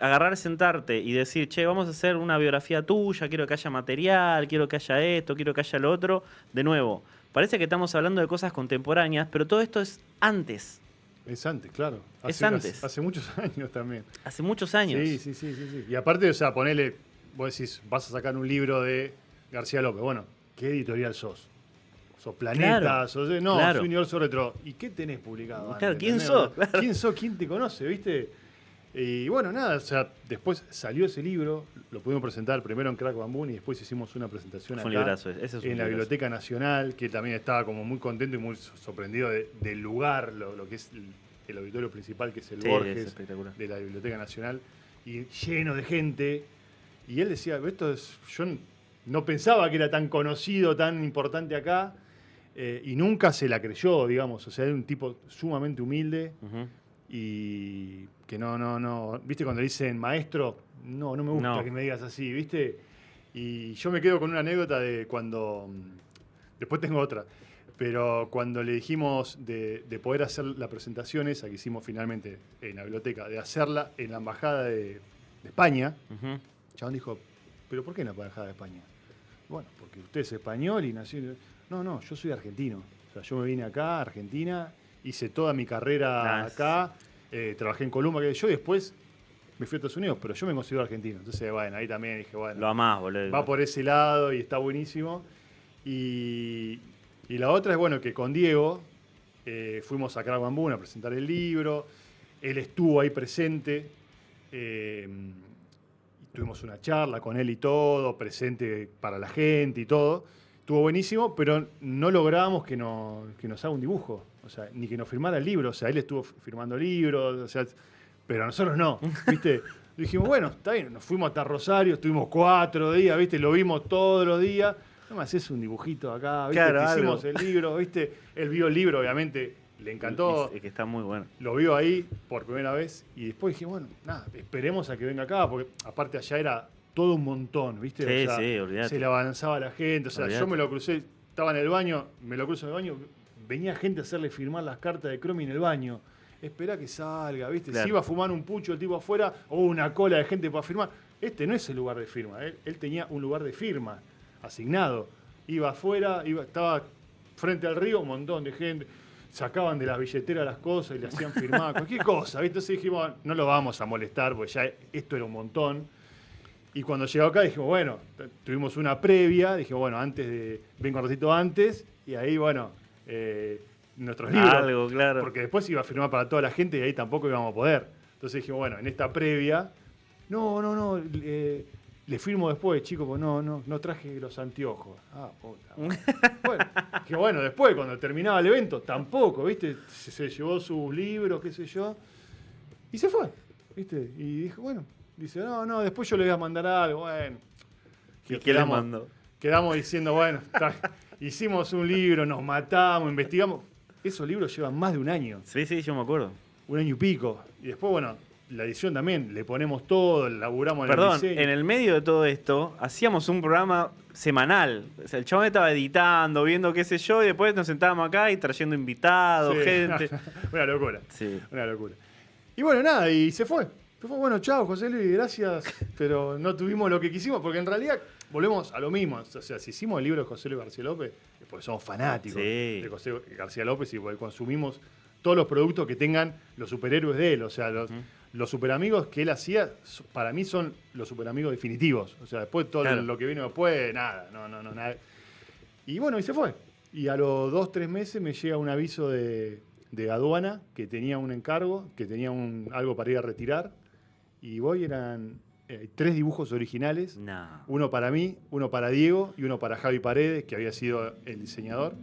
agarrar, sentarte y decir, che, vamos a hacer una biografía tuya, quiero que haya material, quiero que haya esto, quiero que haya lo otro. De nuevo, parece que estamos hablando de cosas contemporáneas, pero todo esto es antes. Es antes, claro. Hace muchos años también. Hace muchos años. Sí. Y aparte, o sea, ponele, vos decís, vas a sacar un libro de García López. Bueno, ¿qué editorial sos? ¿Sos Planeta? Claro, ¿Sos Universo Retro? ¿Y qué tenés publicado? Claro, antes, ¿quién sos? Claro. ¿Quién sos? ¿Quién te conoce? ¿Viste? Y bueno, nada, o sea, después salió ese libro, lo pudimos presentar primero en Crack Bamboo y después hicimos una presentación acá en la Biblioteca Nacional, que también estaba como muy contento y muy sorprendido del lugar, lo que es el auditorio principal, que es el Borges de la Biblioteca Nacional, y lleno de gente. Y él decía, yo no pensaba que era tan conocido, tan importante acá, y nunca se la creyó, digamos. O sea, era un tipo sumamente humilde. Y que no, ¿viste cuando dicen maestro? No me gusta que me digas así, ¿viste? Y yo me quedo con una anécdota de cuando, después tengo otra, pero cuando le dijimos de poder hacer la presentación esa que hicimos finalmente en la biblioteca, de hacerla en la embajada de España, el chabón dijo, ¿pero por qué en la embajada de España? Bueno, porque usted es español y nació... No, yo soy argentino. O sea, yo me vine acá, a Argentina, hice toda mi carrera acá, trabajé en Columbia, yo después me fui a Estados Unidos, pero yo me considero argentino. Entonces, bueno, ahí también dije, bueno, lo amás, boludo. Va por ese lado y está buenísimo. Y la otra es, bueno, que con Diego fuimos a Crack Bamboo a presentar el libro, él estuvo ahí presente, tuvimos una charla con él y todo, presente para la gente y todo. Estuvo buenísimo, pero no logramos que nos haga un dibujo, o sea, ni que nos firmara el libro. O sea, él estuvo firmando libros, o sea, pero nosotros no, ¿viste? Dijimos, bueno, está bien, nos fuimos hasta Rosario, estuvimos 4 días, ¿viste? Lo vimos todos los días. No me haces un dibujito acá, ¿viste? Claro, hicimos el libro, ¿viste? Él vio el libro, obviamente, le encantó. Es que está muy bueno. Lo vio ahí por primera vez y después dijimos, bueno, nada, esperemos a que venga acá, porque aparte allá era todo un montón, ¿viste? Sí, o sea, olvidate. Se le avanzaba la gente, o sea, olvidate. Yo me lo crucé, estaba en el baño, me lo cruzo en el baño, venía gente a hacerle firmar las cartas de Cromi en el baño. Esperá que salga, ¿viste? Claro. Si iba a fumar un pucho el tipo afuera, o una cola de gente para firmar. Este no es el lugar de firma, él tenía un lugar de firma asignado. Iba afuera, estaba frente al río, un montón de gente. Sacaban de las billeteras las cosas y le hacían firmar cualquier cosa, ¿viste? Entonces dijimos, no lo vamos a molestar, porque ya esto era un montón. Y cuando llegó acá dijimos, bueno, tuvimos una previa, dijimos, bueno, vengo un ratito antes, y ahí, bueno, nuestros libros. Algo, claro. Porque después iba a firmar para toda la gente y ahí tampoco íbamos a poder. Entonces dijimos, bueno, en esta previa, le firmo después, chico, pues no traje los anteojos. Ah, puta. Bueno, que bueno, después, cuando terminaba el evento, tampoco, ¿viste? Se llevó sus libros, qué sé yo, y se fue, ¿viste? Y dijo, bueno, dice, no, después yo le voy a mandar algo, bueno. ¿Y qué le mandó? Quedamos diciendo, bueno, hicimos un libro, nos matamos, investigamos. Esos libros llevan más de un año. Sí, yo me acuerdo. Un año y pico. Y después, bueno, la edición también, le ponemos todo, laburamos en Perdón, el diseño. en el medio de todo esto, hacíamos un programa semanal. O sea, el chabón estaba editando, viendo qué sé yo, y después nos sentábamos acá y trayendo invitados, Sí. gente. Una locura. Sí. Una locura. Y bueno, nada, y se fue. Se fue, bueno, chao, José Luis, gracias. Pero no tuvimos lo que quisimos, porque en realidad volvemos a lo mismo. O sea, si hicimos el libro de José Luis García López, es porque somos fanáticos Sí. de José García López y porque consumimos todos los productos que tengan los superhéroes de él. O sea, los superamigos que él hacía, para mí son los superamigos definitivos. O sea, después todo Claro. lo que vino después, nada, nada. Y bueno, y se fue. Y a los 2-3 meses me llega un aviso de aduana que tenía un encargo, que tenía algo para ir a retirar. Y voy, eran 3 dibujos originales. No. Uno para mí, uno para Diego y uno para Javi Paredes, que había sido el diseñador,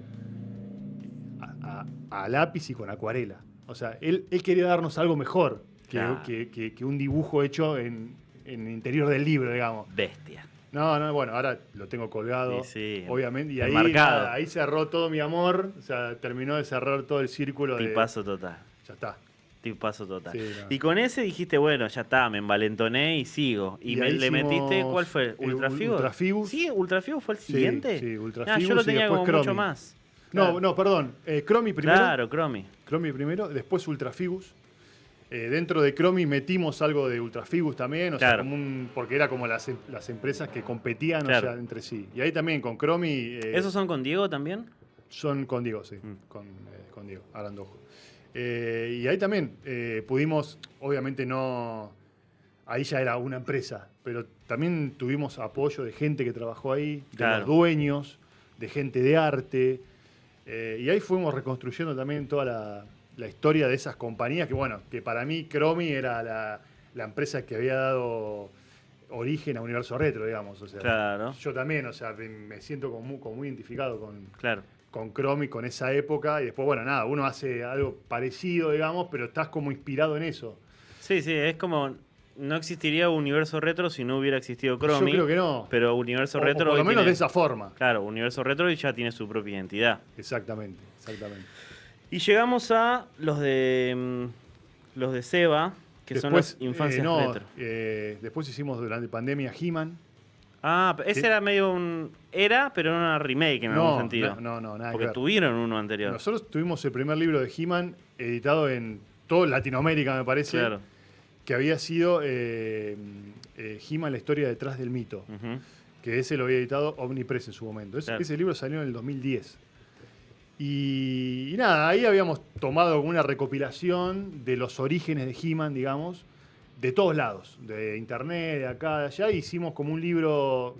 a lápiz y con acuarela. O sea, él quería darnos algo mejor que, Claro. que un dibujo hecho en el interior del libro, digamos. Bestia. No, bueno, ahora lo tengo colgado, Sí, obviamente, y ahí, enmarcado. nada, ahí cerró todo mi amor, o sea, terminó de cerrar todo el círculo de... Tipazo total. Ya está. Tipazo total. Sí, no. Y con ese dijiste, bueno, ya está, me envalentoné y sigo. Y ahí le metiste, hicimos, ¿cuál fue? ¿Ultrafigus? Ultrafigus. Sí, Ultrafigus fue el Sí, siguiente. sí, Ah, Ultrafigus yo lo y tenía después como mucho Cromi. más. No, perdón, Cromi primero. Claro, Cromi. Cromi primero, después Ultrafigus. Dentro de Cromi metimos algo de Ultrafigus también, o Claro. sea, porque era como las empresas que competían o Claro. sea, entre sí. Y ahí también con Cromi... ¿Esos son con Diego también? Son con Diego, sí, con Diego Arandojo. Y ahí también pudimos, obviamente no... Ahí ya era una empresa, pero también tuvimos apoyo de gente que trabajó ahí, de Claro. los dueños, de gente de arte. Y ahí fuimos reconstruyendo también toda la historia de esas compañías, que bueno, que para mí Cromi era la empresa que había dado origen a Universo Retro, digamos. O sea, Claro. yo también, o sea, me siento como muy identificado Claro. con Cromi, con esa época, y después, bueno, nada, uno hace algo parecido, digamos, pero estás como inspirado en eso. Sí, es como... No existiría Universo Retro si no hubiera existido Cromi. Yo creo que no. Pero Universo O Retro... por lo hoy menos tiene- de esa forma. Claro, Universo Retro ya tiene su propia identidad. Exactamente. Y llegamos a los de Seba, que son las infancias retro. Después hicimos durante pandemia He-Man. Ah, ese Sí. era medio Era, pero era una remake en algún sentido. No, nada que Porque ver. tuvieron uno anterior. Nosotros tuvimos el primer libro de He-Man editado en toda Latinoamérica, me parece, Claro. que había sido He-Man, la historia detrás del mito, Ujú. que ese lo había editado Omnipress en su momento. Claro. Ese libro salió en el 2010. Y nada, ahí habíamos tomado una recopilación de los orígenes de He-Man, digamos, de todos lados, de internet, de acá, de allá. Hicimos como un libro,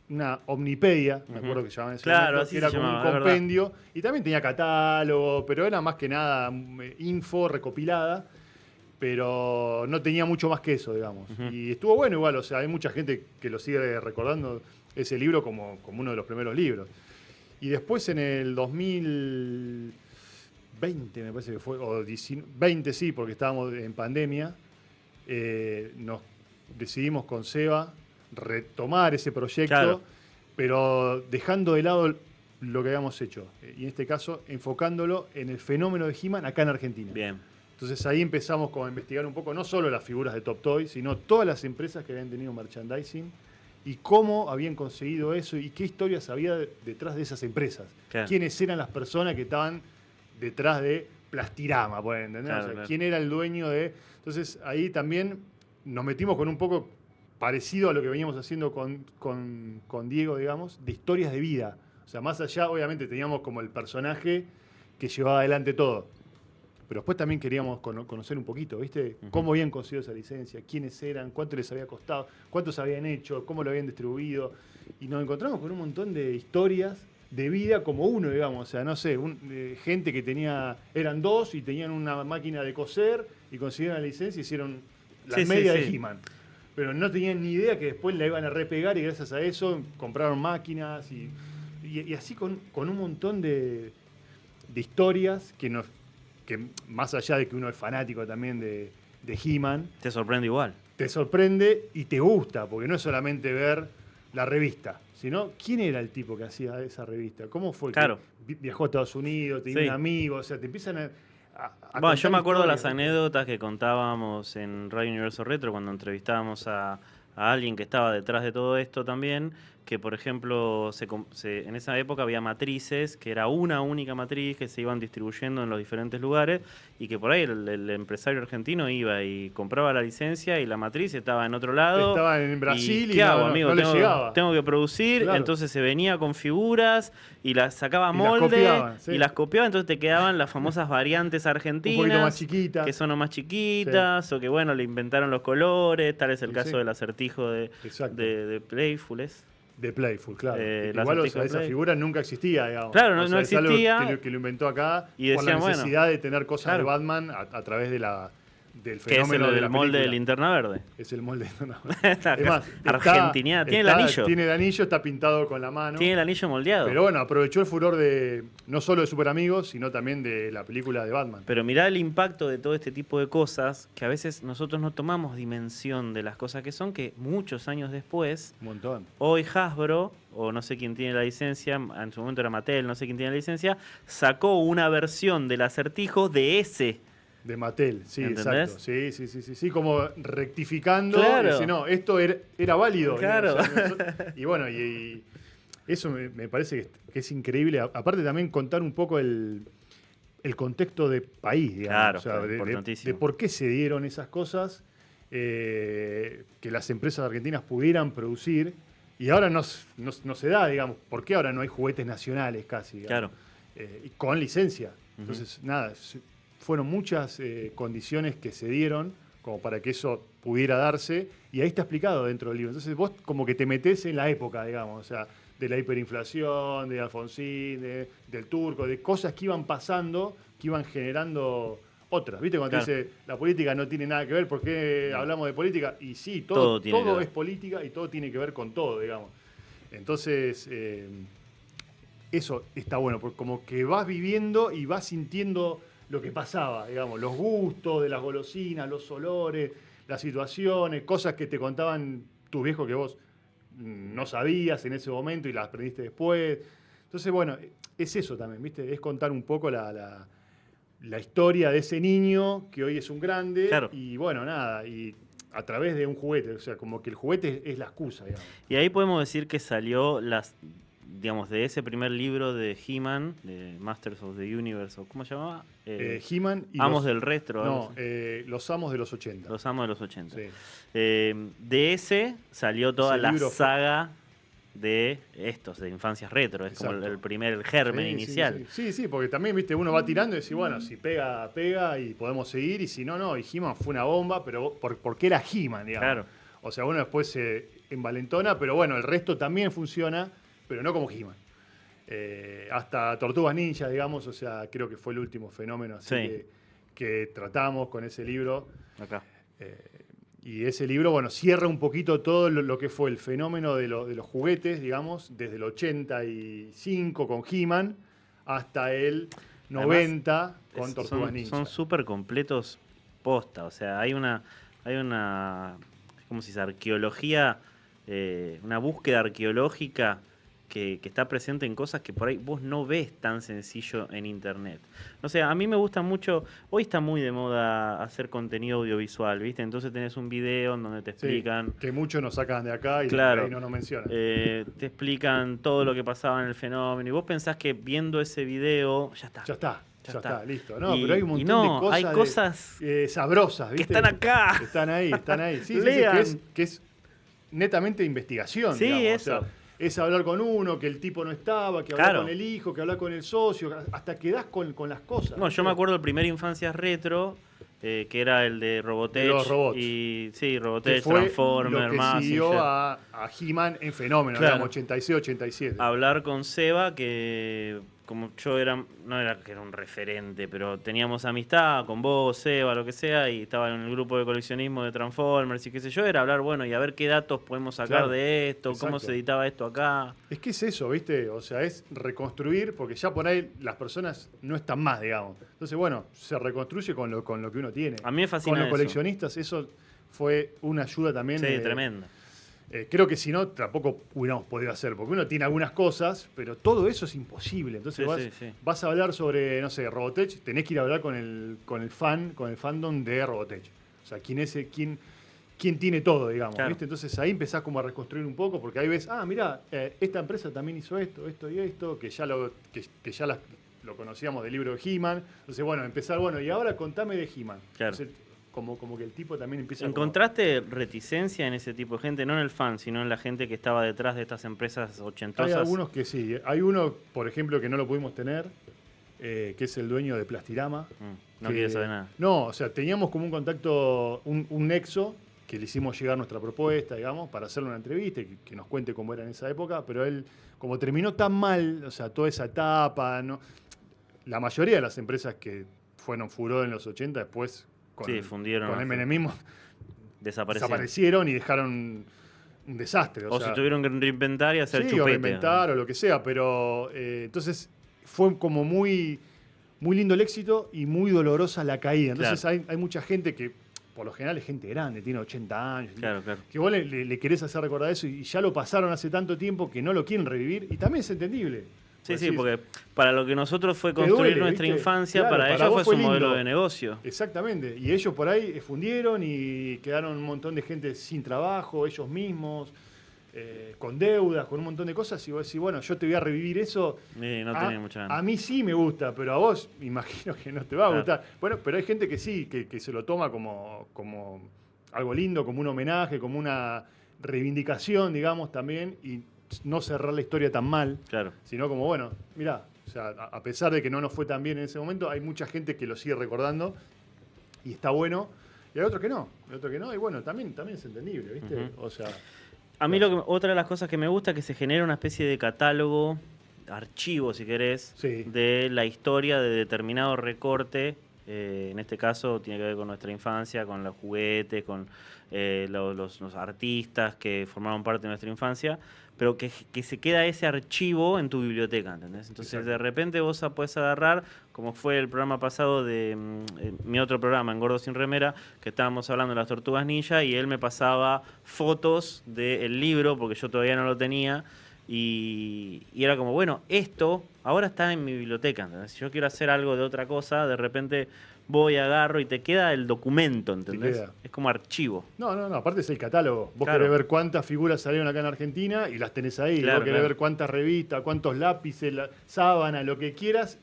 una omnipedia, me Ujú. acuerdo que se llamaba en ese Claro, momento, así que era se como llamaba, un es verdad. compendio. Y también tenía catálogo, pero era más que nada info recopilada. Pero no tenía mucho más que eso, digamos. Ujú. Y estuvo bueno igual, o sea, hay mucha gente que lo sigue recordando ese libro como uno de los primeros libros. Y después en el 2020, me parece que fue, o 20 sí, porque estábamos en pandemia, nos decidimos con Seba retomar ese proyecto, Claro. pero dejando de lado lo que habíamos hecho. Y en este caso, enfocándolo en el fenómeno de He-Man acá en Argentina. Bien. Entonces ahí empezamos como a investigar un poco, no solo las figuras de Top Toy, sino todas las empresas que habían tenido merchandising y cómo habían conseguido eso y qué historias había detrás de esas empresas. Claro. Quiénes eran las personas que estaban detrás de Plastirama, ¿pueden entender? Claro, O sea, claro. quién era el dueño de... Entonces ahí también nos metimos con un poco parecido a lo que veníamos haciendo con Diego, digamos, de historias de vida. O sea, más allá, obviamente, teníamos como el personaje que llevaba adelante todo. Pero después también queríamos conocer un poquito, ¿viste? Ujú. Cómo habían conseguido esa licencia, quiénes eran, cuánto les había costado, cuántos habían hecho, cómo lo habían distribuido. Y nos encontramos con un montón de historias de vida como uno, digamos. O sea, no sé, gente que eran dos y tenían una máquina de coser y consiguieron la licencia y hicieron las Sí, sí, medias sí. de He-Man. pero no tenían ni idea que después la iban a repegar y gracias a eso compraron máquinas y así con un montón de historias que más allá de que uno es fanático también de He-Man, Te sorprende igual. te sorprende y te gusta, porque no es solamente ver la revista, sino quién era el tipo que hacía esa revista, cómo fue Claro. que viajó a Estados Unidos, tenía Sí. un amigo, o sea, te empiezan a Bueno, yo contar me acuerdo de las historias, ¿no? anécdotas que contábamos en Radio Universo Retro cuando entrevistábamos a alguien que estaba detrás de todo esto también, que por ejemplo en esa época había matrices, que era una única matriz que se iban distribuyendo en los diferentes lugares y que por ahí el empresario argentino iba y compraba la licencia y la matriz estaba en otro lado. Estaba en Brasil ¿Y y qué no, hago, no, amigo? no le llegaba. Tengo que producir, Claro. entonces se venía con figuras y las sacaba Y las molde copiaban, sí. y las copiaba, entonces te quedaban las famosas variantes argentinas. Un poquito más chiquitas. Que son más chiquitas, o que bueno, le inventaron los colores, tal es el Sí, caso sí. del acertijo Exacto. de Playful. De Playful, claro. El Igual acertijo de esa Play. figura nunca existía, digamos. Claro, no O sea, es algo existía. que lo inventó acá Y por la decían, bueno, necesidad de tener cosas claro. de Batman a través del Que es fenómeno de el la molde de película. Linterna Verde. Es el molde. No. Está Es más, Argentina. Tiene el anillo. Tiene el anillo, está pintado con la mano. Tiene el anillo moldeado. Pero bueno, aprovechó el furor de no solo de Super Amigos, sino también de la película de Batman. Pero mirá el impacto de todo este tipo de cosas que a veces nosotros no tomamos dimensión de las cosas que son, que muchos años después, Un montón. hoy Hasbro, o no sé quién tiene la licencia, en su momento era Mattel, no sé quién tiene la licencia, sacó una versión del acertijo de ese. De Mattel, sí, ¿Entendés? exacto. Sí, como rectificando. Claro. Y dice, no, esto era válido. Claro. O sea, y bueno, y eso me parece que es increíble. Aparte también contar un poco el contexto de país, digamos. Claro, O sea, claro, importantísimo. de por qué se dieron esas cosas, que las empresas argentinas pudieran producir. Y ahora no se da, digamos. ¿Por qué ahora no hay juguetes nacionales casi? Digamos? Claro. Y con licencia. Entonces, nada, fueron muchas condiciones que se dieron como para que eso pudiera darse, y ahí está explicado dentro del libro. Entonces vos como que te metés en la época, digamos, o sea, de la hiperinflación, de Alfonsín, del Turco, de cosas que iban pasando, que iban generando otras. ¿Viste? Cuando Claro. te dice, la política no tiene nada que ver, ¿por qué hablamos de política? Y sí, Todo tiene que ver. es política y todo tiene que ver con todo, digamos. Entonces, eso está bueno, porque como que vas viviendo y vas sintiendo lo que pasaba, digamos, los gustos de las golosinas, los olores, las situaciones, cosas que te contaban tus viejos que vos no sabías en ese momento y las aprendiste después. Entonces, bueno, es eso también, ¿viste? Es contar un poco la historia de ese niño que hoy es un grande. Claro. Y bueno, nada, y a través de un juguete, o sea, como que el juguete es la excusa, digamos. Y ahí podemos decir que salió digamos, de ese primer libro de He-Man, de Masters of the Universe, o ¿cómo se llamaba? He-Man y Amos del Retro. algo No, así. los Amos de los 80. Los Amos de los 80. Sí. De ese salió toda Ese la libro fue- saga de estos, de Infancias Retro. Es como Exacto. el primer germen Sí, inicial. Sí, porque también, viste, uno va tirando y dice, bueno, si pega, pega y podemos seguir, y si no, no. Y He-Man fue una bomba, pero porque era He-Man, digamos. Claro. O sea, uno después se envalentona, pero bueno, el resto también funciona, pero no como He-Man. Hasta Tortugas Ninja, digamos, o sea, creo que fue el último fenómeno así Sí. que tratamos con ese libro. Acá. Y ese libro, bueno, cierra un poquito todo lo que fue el fenómeno de los juguetes, digamos, desde el 85 con He-Man hasta el 90 con Tortugas Ninja. Son súper completos posta. O sea, hay una ¿cómo se dice? Arqueología, una búsqueda arqueológica que está presente en cosas que por ahí vos no ves tan sencillo en internet. No sé, a mí me gusta mucho, hoy está muy de moda hacer contenido audiovisual, ¿viste? Entonces tenés un video en donde te Sí, explican, que muchos nos sacan de acá y Claro. ahí no nos mencionan. te explican todo lo que pasaba en el fenómeno y vos pensás que viendo ese video ya está. Ya está, Ya ya está. está, listo. No, Y- pero hay un y montón no, de cosas, hay cosas sabrosas, que ¿viste? están acá. Están ahí, están ahí. Sí, Lean. que es netamente investigación. Sí, digamos. eso. O sea, es hablar con uno, que el tipo no estaba, que hablar Claro. con el hijo, que hablar con el socio, hasta que das con las cosas. No, yo ¿viste? me acuerdo del primer Infancias Retro, que era el de Robotech. De los robots. Y sí, Que Robotech, fue Transformer, lo que Mazinger. siguió a He-Man en Fenómeno, Claro. digamos, 86, 87. Hablar con Seba, que como yo no era que era un referente, pero teníamos amistad con vos, Seba, lo que sea, y estaba en el grupo de coleccionismo de Transformers y qué sé yo, era hablar, bueno, y a ver qué datos podemos sacar Claro, de esto, cómo exacto. se editaba esto acá. Es que es eso, ¿viste? O sea, es reconstruir, porque ya por ahí las personas no están más, digamos. Entonces, bueno, se reconstruye con lo que uno tiene. A mí me fascina Con los eso. coleccionistas, eso fue una ayuda también. Sí, tremendo. Creo que si no, tampoco hubiéramos podido hacer, porque uno tiene algunas cosas, pero todo eso es imposible. Entonces Sí, sí. vas a hablar sobre, no sé, Robotech, tenés que ir a hablar con el fandom de Robotech. O sea, quién tiene todo, digamos. Claro. ¿Viste? Entonces ahí empezás como a reconstruir un poco, porque ahí ves, mirá, esta empresa también hizo esto y esto, que ya lo conocíamos del libro de He-Man. Entonces, bueno, empezar, y ahora contame de He-Man. Claro. Entonces, como que el tipo también empieza ¿Encontraste reticencia en ese tipo de gente? No en el fan, sino en la gente que estaba detrás de estas empresas ochentosas. Hay algunos que sí. Hay uno, por ejemplo, que no lo pudimos tener, que es el dueño de Plastirama. No que- quiere saber nada. No, o sea, teníamos como un contacto, un nexo, que le hicimos llegar nuestra propuesta, digamos, para hacerle una entrevista y que nos cuente cómo era en esa época, pero él, como terminó tan mal, o sea, toda esa etapa, ¿no? La mayoría de las empresas que fueron furor en los 80, después, Sí, fundieron, con el sí. menemismo, desaparecieron y dejaron un desastre. O sea, se tuvieron que reinventar y hacer sí, chupete. o reinventar o lo que sea, pero entonces fue como muy, muy lindo el éxito y muy dolorosa la caída. Entonces hay mucha gente que, por lo general, es gente grande, tiene 80 años, Claro. que vos le querés hacer recordar eso y ya lo pasaron hace tanto tiempo que no lo quieren revivir y también es entendible. Sí, porque para lo que nosotros fue te construir duele, nuestra ¿viste? infancia, Claro, para para ellos vos fue su fue modelo lindo. de negocio. Exactamente. Y ellos por ahí fundieron y quedaron un montón de gente sin trabajo, ellos mismos, con deudas, con un montón de cosas. Y vos decís, bueno, yo te voy a revivir eso. No tenía mucha ganas. A mí sí me gusta, pero a vos me imagino que no te va a Claro. gustar. Bueno, pero hay gente que sí, que se lo toma como algo lindo, como un homenaje, como una reivindicación, digamos, también, y no cerrar la historia tan mal, Claro. sino como, bueno, mirá, o sea, a pesar de que no nos fue tan bien en ese momento, hay mucha gente que lo sigue recordando y está bueno, y hay otros que no, y bueno, también es entendible, ¿viste? Ujú. O sea, A mí otra de las cosas que me gusta es que se genera una especie de catálogo, archivo si querés, Sí. de la historia de determinado recorte. En este caso tiene que ver con nuestra infancia, con los juguetes, con los artistas que formaron parte de nuestra infancia, pero que se queda ese archivo en tu biblioteca, ¿entendés? Entonces Exacto. de repente vos podés agarrar, como fue el programa pasado de mi otro programa, En Gordo Sin Remera, que estábamos hablando de las Tortugas Ninja, y él me pasaba fotos del libro, porque yo todavía no lo tenía, y era como, bueno, esto ahora está en mi biblioteca, ¿entendés? Si yo quiero hacer algo de otra cosa, de repente voy, agarro y te queda el documento, ¿entendés? queda. Es como archivo. no, aparte es el catálogo. Vos Claro. querés ver cuántas figuras salieron acá en Argentina y las tenés ahí. Claro, Vos querés claro. ver cuántas revistas, cuántos lápices, sábanas, lo que quieras,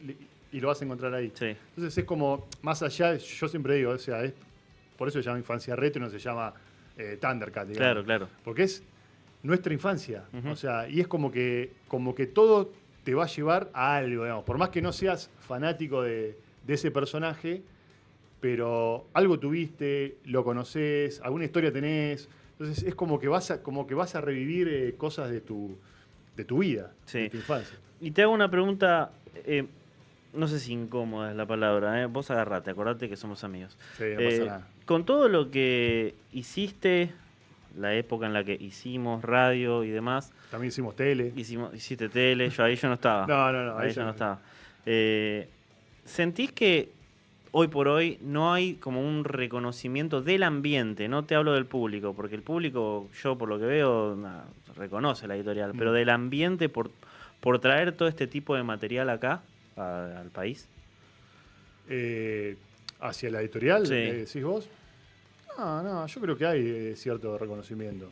y lo vas a encontrar ahí. Sí. Entonces es como, más allá, yo siempre digo, o sea, por eso se llama Infancia Retro y no se llama Thundercat, digamos. Claro, claro. Porque es nuestra infancia. Ujú. O sea, y es como que todo te va a llevar a algo, digamos. Por más que no seas fanático de ese personaje, pero algo tuviste, lo conoces, alguna historia tenés. Entonces es como que vas a revivir cosas de tu vida, Sí. de tu infancia. Y te hago una pregunta, no sé si incómoda es la palabra, vos agarrate, acordate que somos amigos. Sí, no pasa nada. Con todo lo que hiciste, la época en la que hicimos radio y demás, También hicimos tele. hiciste tele, ahí yo no estaba. No, ahí yo no estaba. ¿Sentís que hoy por hoy no hay como un reconocimiento del ambiente? No te hablo del público, porque el público, yo por lo que veo, reconoce la editorial, pero del ambiente por traer todo este tipo de material acá, al país. Hacia la editorial, Sí. decís vos. No, yo creo que hay cierto reconocimiento.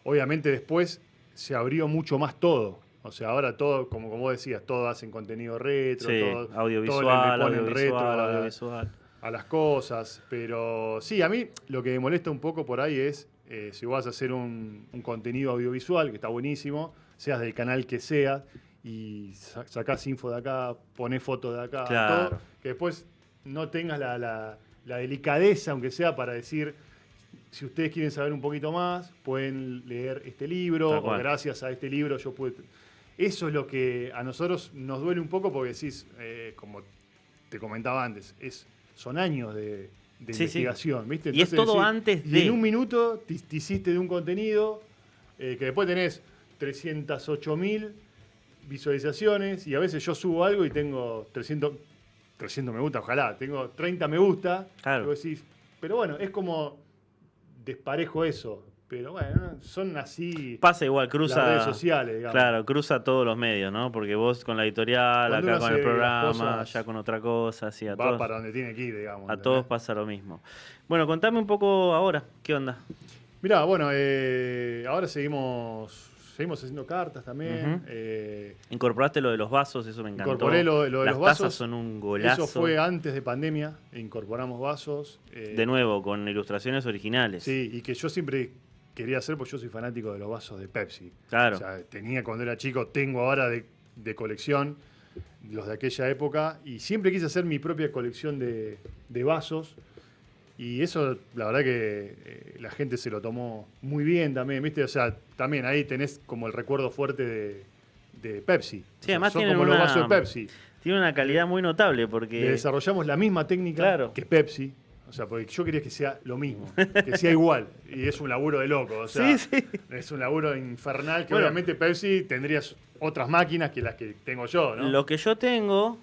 Obviamente después se abrió mucho más todo. O sea, ahora todo, como vos decías, todos hacen contenido retro, Sí, todo audiovisual, le ponen retro audiovisual. a las cosas. Pero sí, a mí lo que me molesta un poco por ahí es, si vas a hacer un contenido audiovisual, que está buenísimo, seas del canal que seas, y sacás info de acá, ponés fotos de acá, Claro. todo, que después no tengas la delicadeza, aunque sea, para decir, si ustedes quieren saber un poquito más, pueden leer este libro, Tal o cual. gracias a este libro yo pude... eso es lo que a nosotros nos duele un poco porque decís, como te comentaba antes, son años de Sí, investigación, sí. ¿viste? Y es todo antes y de... en un minuto te hiciste de un contenido que después tenés 308.000 visualizaciones y a veces yo subo algo y tengo 300 me gusta, ojalá, tengo 30 me gusta. Claro. Y vos decís, pero bueno, es como desparejo eso. Pero bueno, son así Pasa igual, cruza... las redes sociales, digamos. Claro, cruza todos los medios, ¿no? Porque vos con la editorial, Cuando acá uno con hace el las programa, cosas, ya con otra cosa, así a va todos, para donde tiene que ir, digamos. a ¿entendés? todos pasa lo mismo. Bueno, contame un poco ahora, ¿qué onda? Mirá, bueno, ahora seguimos haciendo cartas también. Ujú. Incorporaste lo de los vasos, eso me encantó. Incorporé lo de Las los vasos. tazas son un golazo. Eso fue antes de pandemia, incorporamos vasos. De nuevo, con ilustraciones originales. Sí, y que yo siempre quería hacer, porque yo soy fanático de los vasos de Pepsi. Claro. O sea, tenía cuando era chico, tengo ahora de colección los de aquella época, y siempre quise hacer mi propia colección de vasos. Y eso, la verdad que la gente se lo tomó muy bien también, ¿viste? O sea, también ahí tenés como el recuerdo fuerte de Pepsi. Sí, O sea, además son tienen como los una- vasos de Pepsi. Tiene una calidad muy notable porque... Le desarrollamos la misma técnica Claro. que Pepsi. O sea, porque yo quería que sea lo mismo, que sea igual. Y es un laburo de loco. O sea, Sí, sí. es un laburo infernal que Bueno. obviamente Pepsi tendrías otras máquinas que las que tengo yo, ¿no? Lo que yo tengo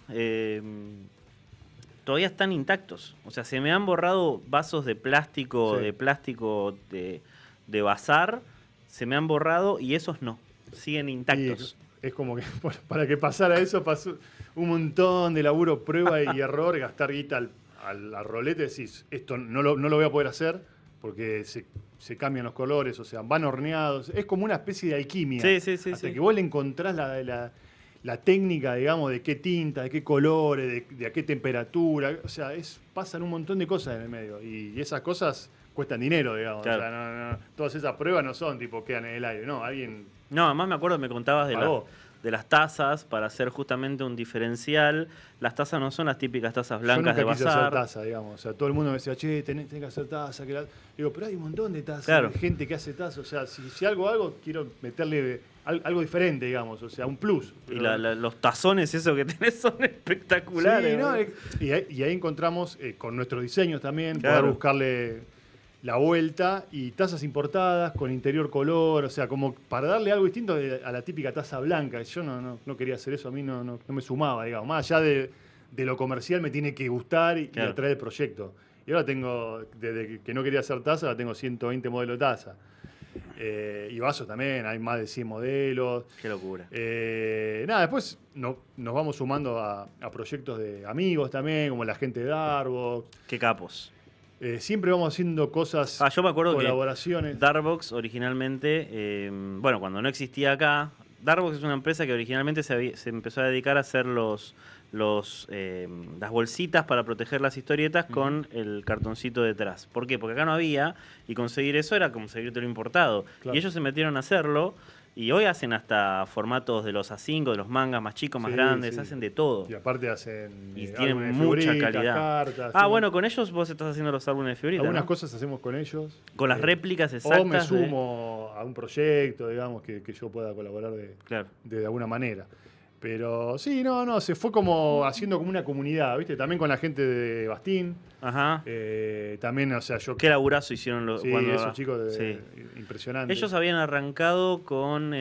todavía están intactos. O sea, se me han borrado vasos de plástico, Sí. de bazar, se me han borrado y esos no, siguen intactos. Y es como que para que pasara eso pasó un montón de laburo, prueba y error, gastar guita al rolete, decís, esto no lo voy a poder hacer porque se cambian los colores, o sea, van horneados. Es como una especie de alquimia. Sí, sí, sí, Hasta sí. que vos le encontrás la técnica, digamos, de qué tinta, de qué colores, de a qué temperatura. O sea, pasan un montón de cosas en el medio. Y esas cosas cuestan dinero, digamos. Claro. O sea, no, todas esas pruebas no son tipo quedan en el aire. No, alguien No, además me acuerdo, me contabas pagó. de las tazas para hacer justamente un diferencial. Las tazas no son las típicas tazas Yo blancas nunca de quise hacer bazar. taza, digamos. O sea, todo el mundo me decía, che, tenés que hacer taza. Digo, pero hay un montón de tazas, Claro. hay gente que hace taza. O sea, si hago, quiero meterle algo diferente, digamos. O sea, un plus. Y Pero- los tazones, eso que tenés, son espectaculares. Sí, no, ¿no? y ahí encontramos, con nuestros diseños también, Claro. poder buscarle la vuelta y tazas importadas con interior color, o sea, como para darle algo distinto a la típica taza blanca. Yo no quería hacer eso, a mí no me sumaba, digamos. Más allá de lo comercial me tiene que gustar y Claro. atraer el proyecto. Y ahora tengo, desde que no quería hacer taza, ahora tengo 120 modelos de taza. Y vasos también, hay más de 100 modelos. Qué locura. Nada, después nos vamos sumando a proyectos de amigos también, como la gente de Darbox. Qué capos. Siempre vamos haciendo cosas, Yo me acuerdo que colaboraciones. Darbox originalmente, bueno, cuando no existía acá, Darbox es una empresa que originalmente se empezó a dedicar a hacer las bolsitas para proteger las historietas con el cartoncito detrás. ¿Por qué? Porque acá no había y conseguir eso era conseguirte lo importado. Claro. Y ellos se metieron a hacerlo y hoy hacen hasta formatos de los A5, de los mangas más chicos, más Sí, grandes, sí. hacen de todo. Y aparte hacen Y álbumes tienen de mucha figuritas, calidad. cartas. Ah, sí. bueno, con ellos vos estás haciendo los álbumes de figuritas, Algunas ¿no? cosas hacemos con ellos. Con las Eh, réplicas exactas. O me de- sumo a un proyecto, digamos, que yo pueda colaborar Claro. de alguna manera. Pero sí, se fue como haciendo como una comunidad, ¿viste? También con la gente de Bastín. Ajá. También, o sea, yo... Qué laburazo hicieron los Sí, cuando esos chicos sí. impresionantes. Ellos habían arrancado con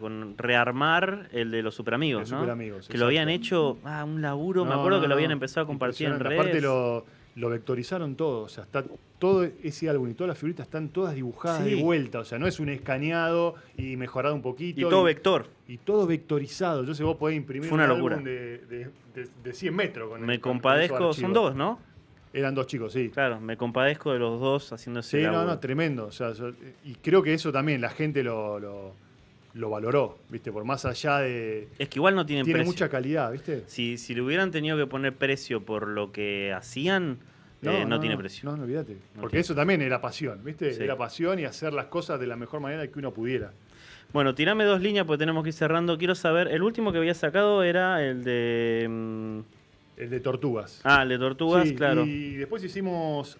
con rearmar el de los Superamigos, El ¿no? Superamigos, que lo habían exacto. hecho un laburo, me acuerdo que lo habían empezado a compartir en redes. Aparte lo vectorizaron todo, o sea, está todo ese álbum y todas las figuritas están todas dibujadas Sí. de vuelta, o sea, no es un escaneado y mejorado un poquito. Y todo vector. Y todo vectorizado, entonces vos podés imprimir Fue una un locura. álbum de 100 metros. Con Me con compadezco, esos son archivos. dos, ¿no? Eran dos chicos, sí. Claro, me compadezco de los dos haciendo ese Sí, laburo. no, tremendo. O sea, y creo que eso también la gente lo valoró, ¿viste? Por más allá de... Es que igual no tienen Tiene precio. mucha calidad, ¿viste? Si le hubieran tenido que poner precio por lo que hacían, no tiene precio. No, olvídate. Porque tiene. eso también era pasión, ¿viste? Sí. Era pasión y hacer las cosas de la mejor manera que uno pudiera. Bueno, tirame dos líneas porque tenemos que ir cerrando. Quiero saber, el último que había sacado era el de... El de Tortugas. el de Tortugas, Sí, claro. Y después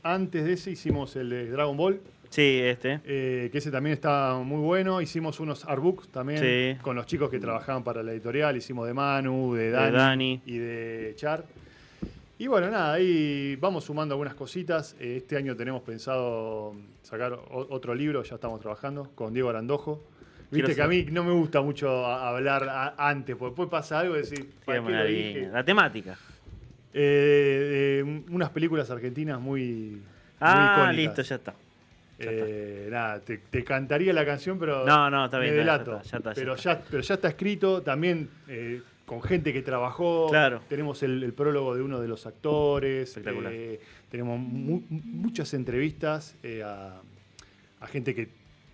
antes de ese, hicimos el de Dragon Ball. Sí, que ese también está muy bueno. Hicimos unos artbooks también Sí. con los chicos que trabajaban para la editorial. Hicimos de Manu, de De Dani. y de Char. Y bueno, nada, ahí vamos sumando algunas cositas. Este año tenemos pensado sacar otro libro, ya estamos trabajando, con Diego Arandojo. Viste que a mí no me gusta mucho hablar antes, porque después pasa algo y decir, ¿para qué lo dije? La temática. Unas películas argentinas muy Ah, icónicas. listo, ya está. Nada, te cantaría la canción, pero No, está bien, me ya delato. está. Pero ya está escrito, también con gente que trabajó. Claro. Tenemos el prólogo de uno de los actores. Espectacular. Tenemos muchas entrevistas a gente que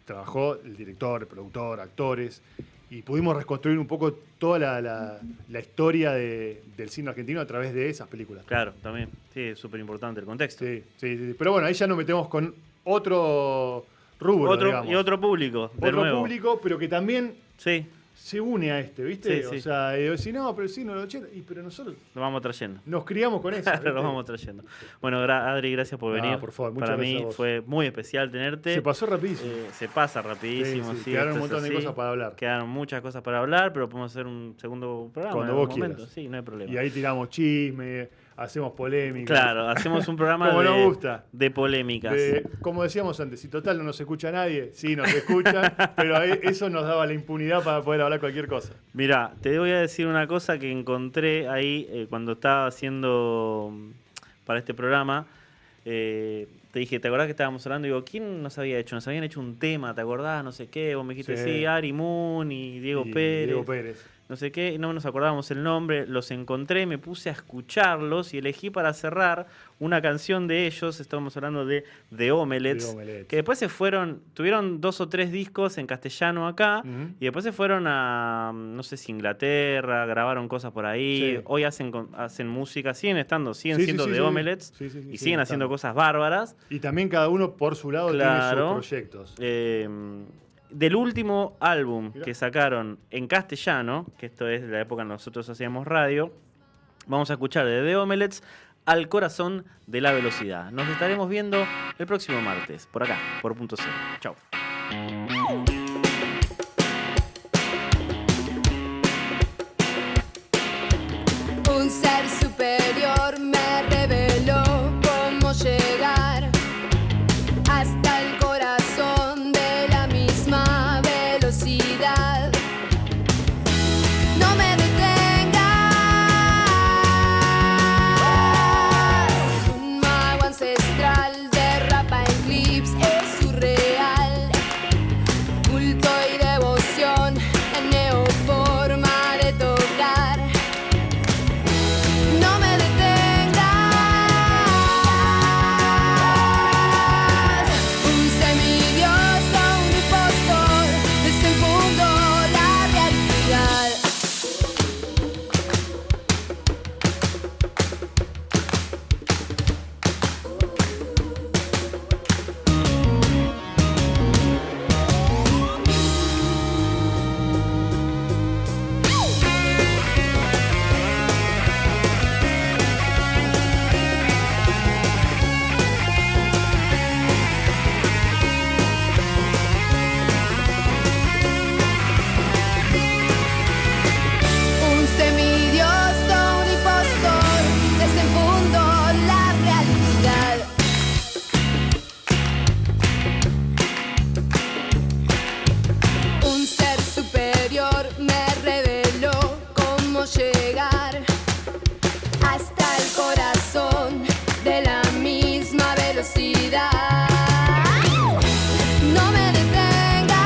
trabajó, el director, el productor, actores. Y pudimos reconstruir un poco toda la historia del cine argentino a través de esas películas. Claro, también. Sí, es súper importante el contexto. Sí. Pero bueno, ahí ya nos metemos con otro rubro, digamos. Y otro público, de Otro nuevo. público, pero que también Sí, se une a este, ¿viste? Sí, sí. O sea, decir, no, pero sí, no lo 80. Pero nosotros lo vamos trayendo. nos criamos con eso. ¿viste? Lo vamos trayendo. Bueno, Adri, gracias por No, venir. por favor, muchas Para gracias a mí vos. fue muy especial tenerte. Se pasó rapidísimo. Se pasa rapidísimo. Sí, sí, quedaron un esto es montón de así. cosas para hablar. Quedaron muchas cosas para hablar, pero podemos hacer un segundo programa Cuando en vos algún momento. quieras. Sí, no hay problema. Y ahí tiramos chisme, hacemos polémica. Claro, hacemos un programa Como nos gusta. de polémicas. Como decíamos antes, si total no nos escucha nadie, sí nos escuchan, pero eso nos daba la impunidad para poder hablar cualquier cosa. Mirá, te voy a decir una cosa que encontré ahí cuando estaba haciendo para este programa. Te dije, ¿te acordás que estábamos hablando? Digo, ¿quién nos había hecho? Nos habían hecho un tema, ¿te acordás? No sé qué. Vos me dijiste, sí, Ari Moon y Diego Pérez. Diego Pérez. No sé qué, no nos acordábamos el nombre, los encontré, me puse a escucharlos y elegí para cerrar una canción de ellos, estamos hablando de The Omelets, que después tuvieron 2 o 3 discos en castellano acá, y después se fueron a, no sé si Inglaterra, grabaron cosas por ahí, Sí. hoy hacen música, siguen siendo The Omelets, y siguen haciendo cosas bárbaras. Y también cada uno por su lado tiene sus proyectos. Del último álbum que sacaron en castellano, que esto es de la época en que nosotros hacíamos radio, vamos a escuchar de The Omelets, Al corazón de la velocidad. Nos estaremos viendo el próximo martes, por acá, por Punto Cero. Chau. Un ser superior me reveló cómo llegar hasta el corazón de la misma velocidad. No me detengas, un mago ancestral derrapa en clips, es surreal, culto y devoción, en neoforma de tocar. No me detengas, un semidioso, un impostor, desenfundó la realidad. Un semidioso, un impostor, desenfundó la realidad. Un ser superior me reveló cómo llegar hasta el corazón de la misma velocidad. No me detengas,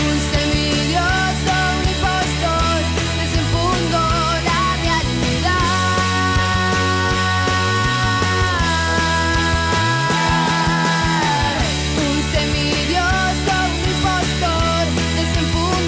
un semidioso, un impostor, desenfundó la realidad. Un semidioso, un impostor, desenfundó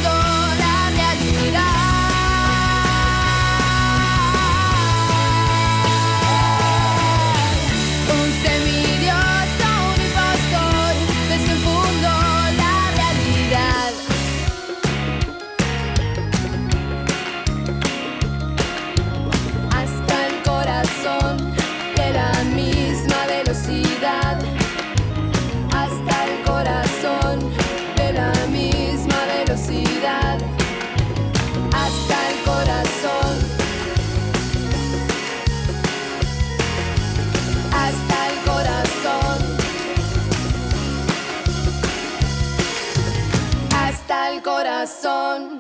corazón.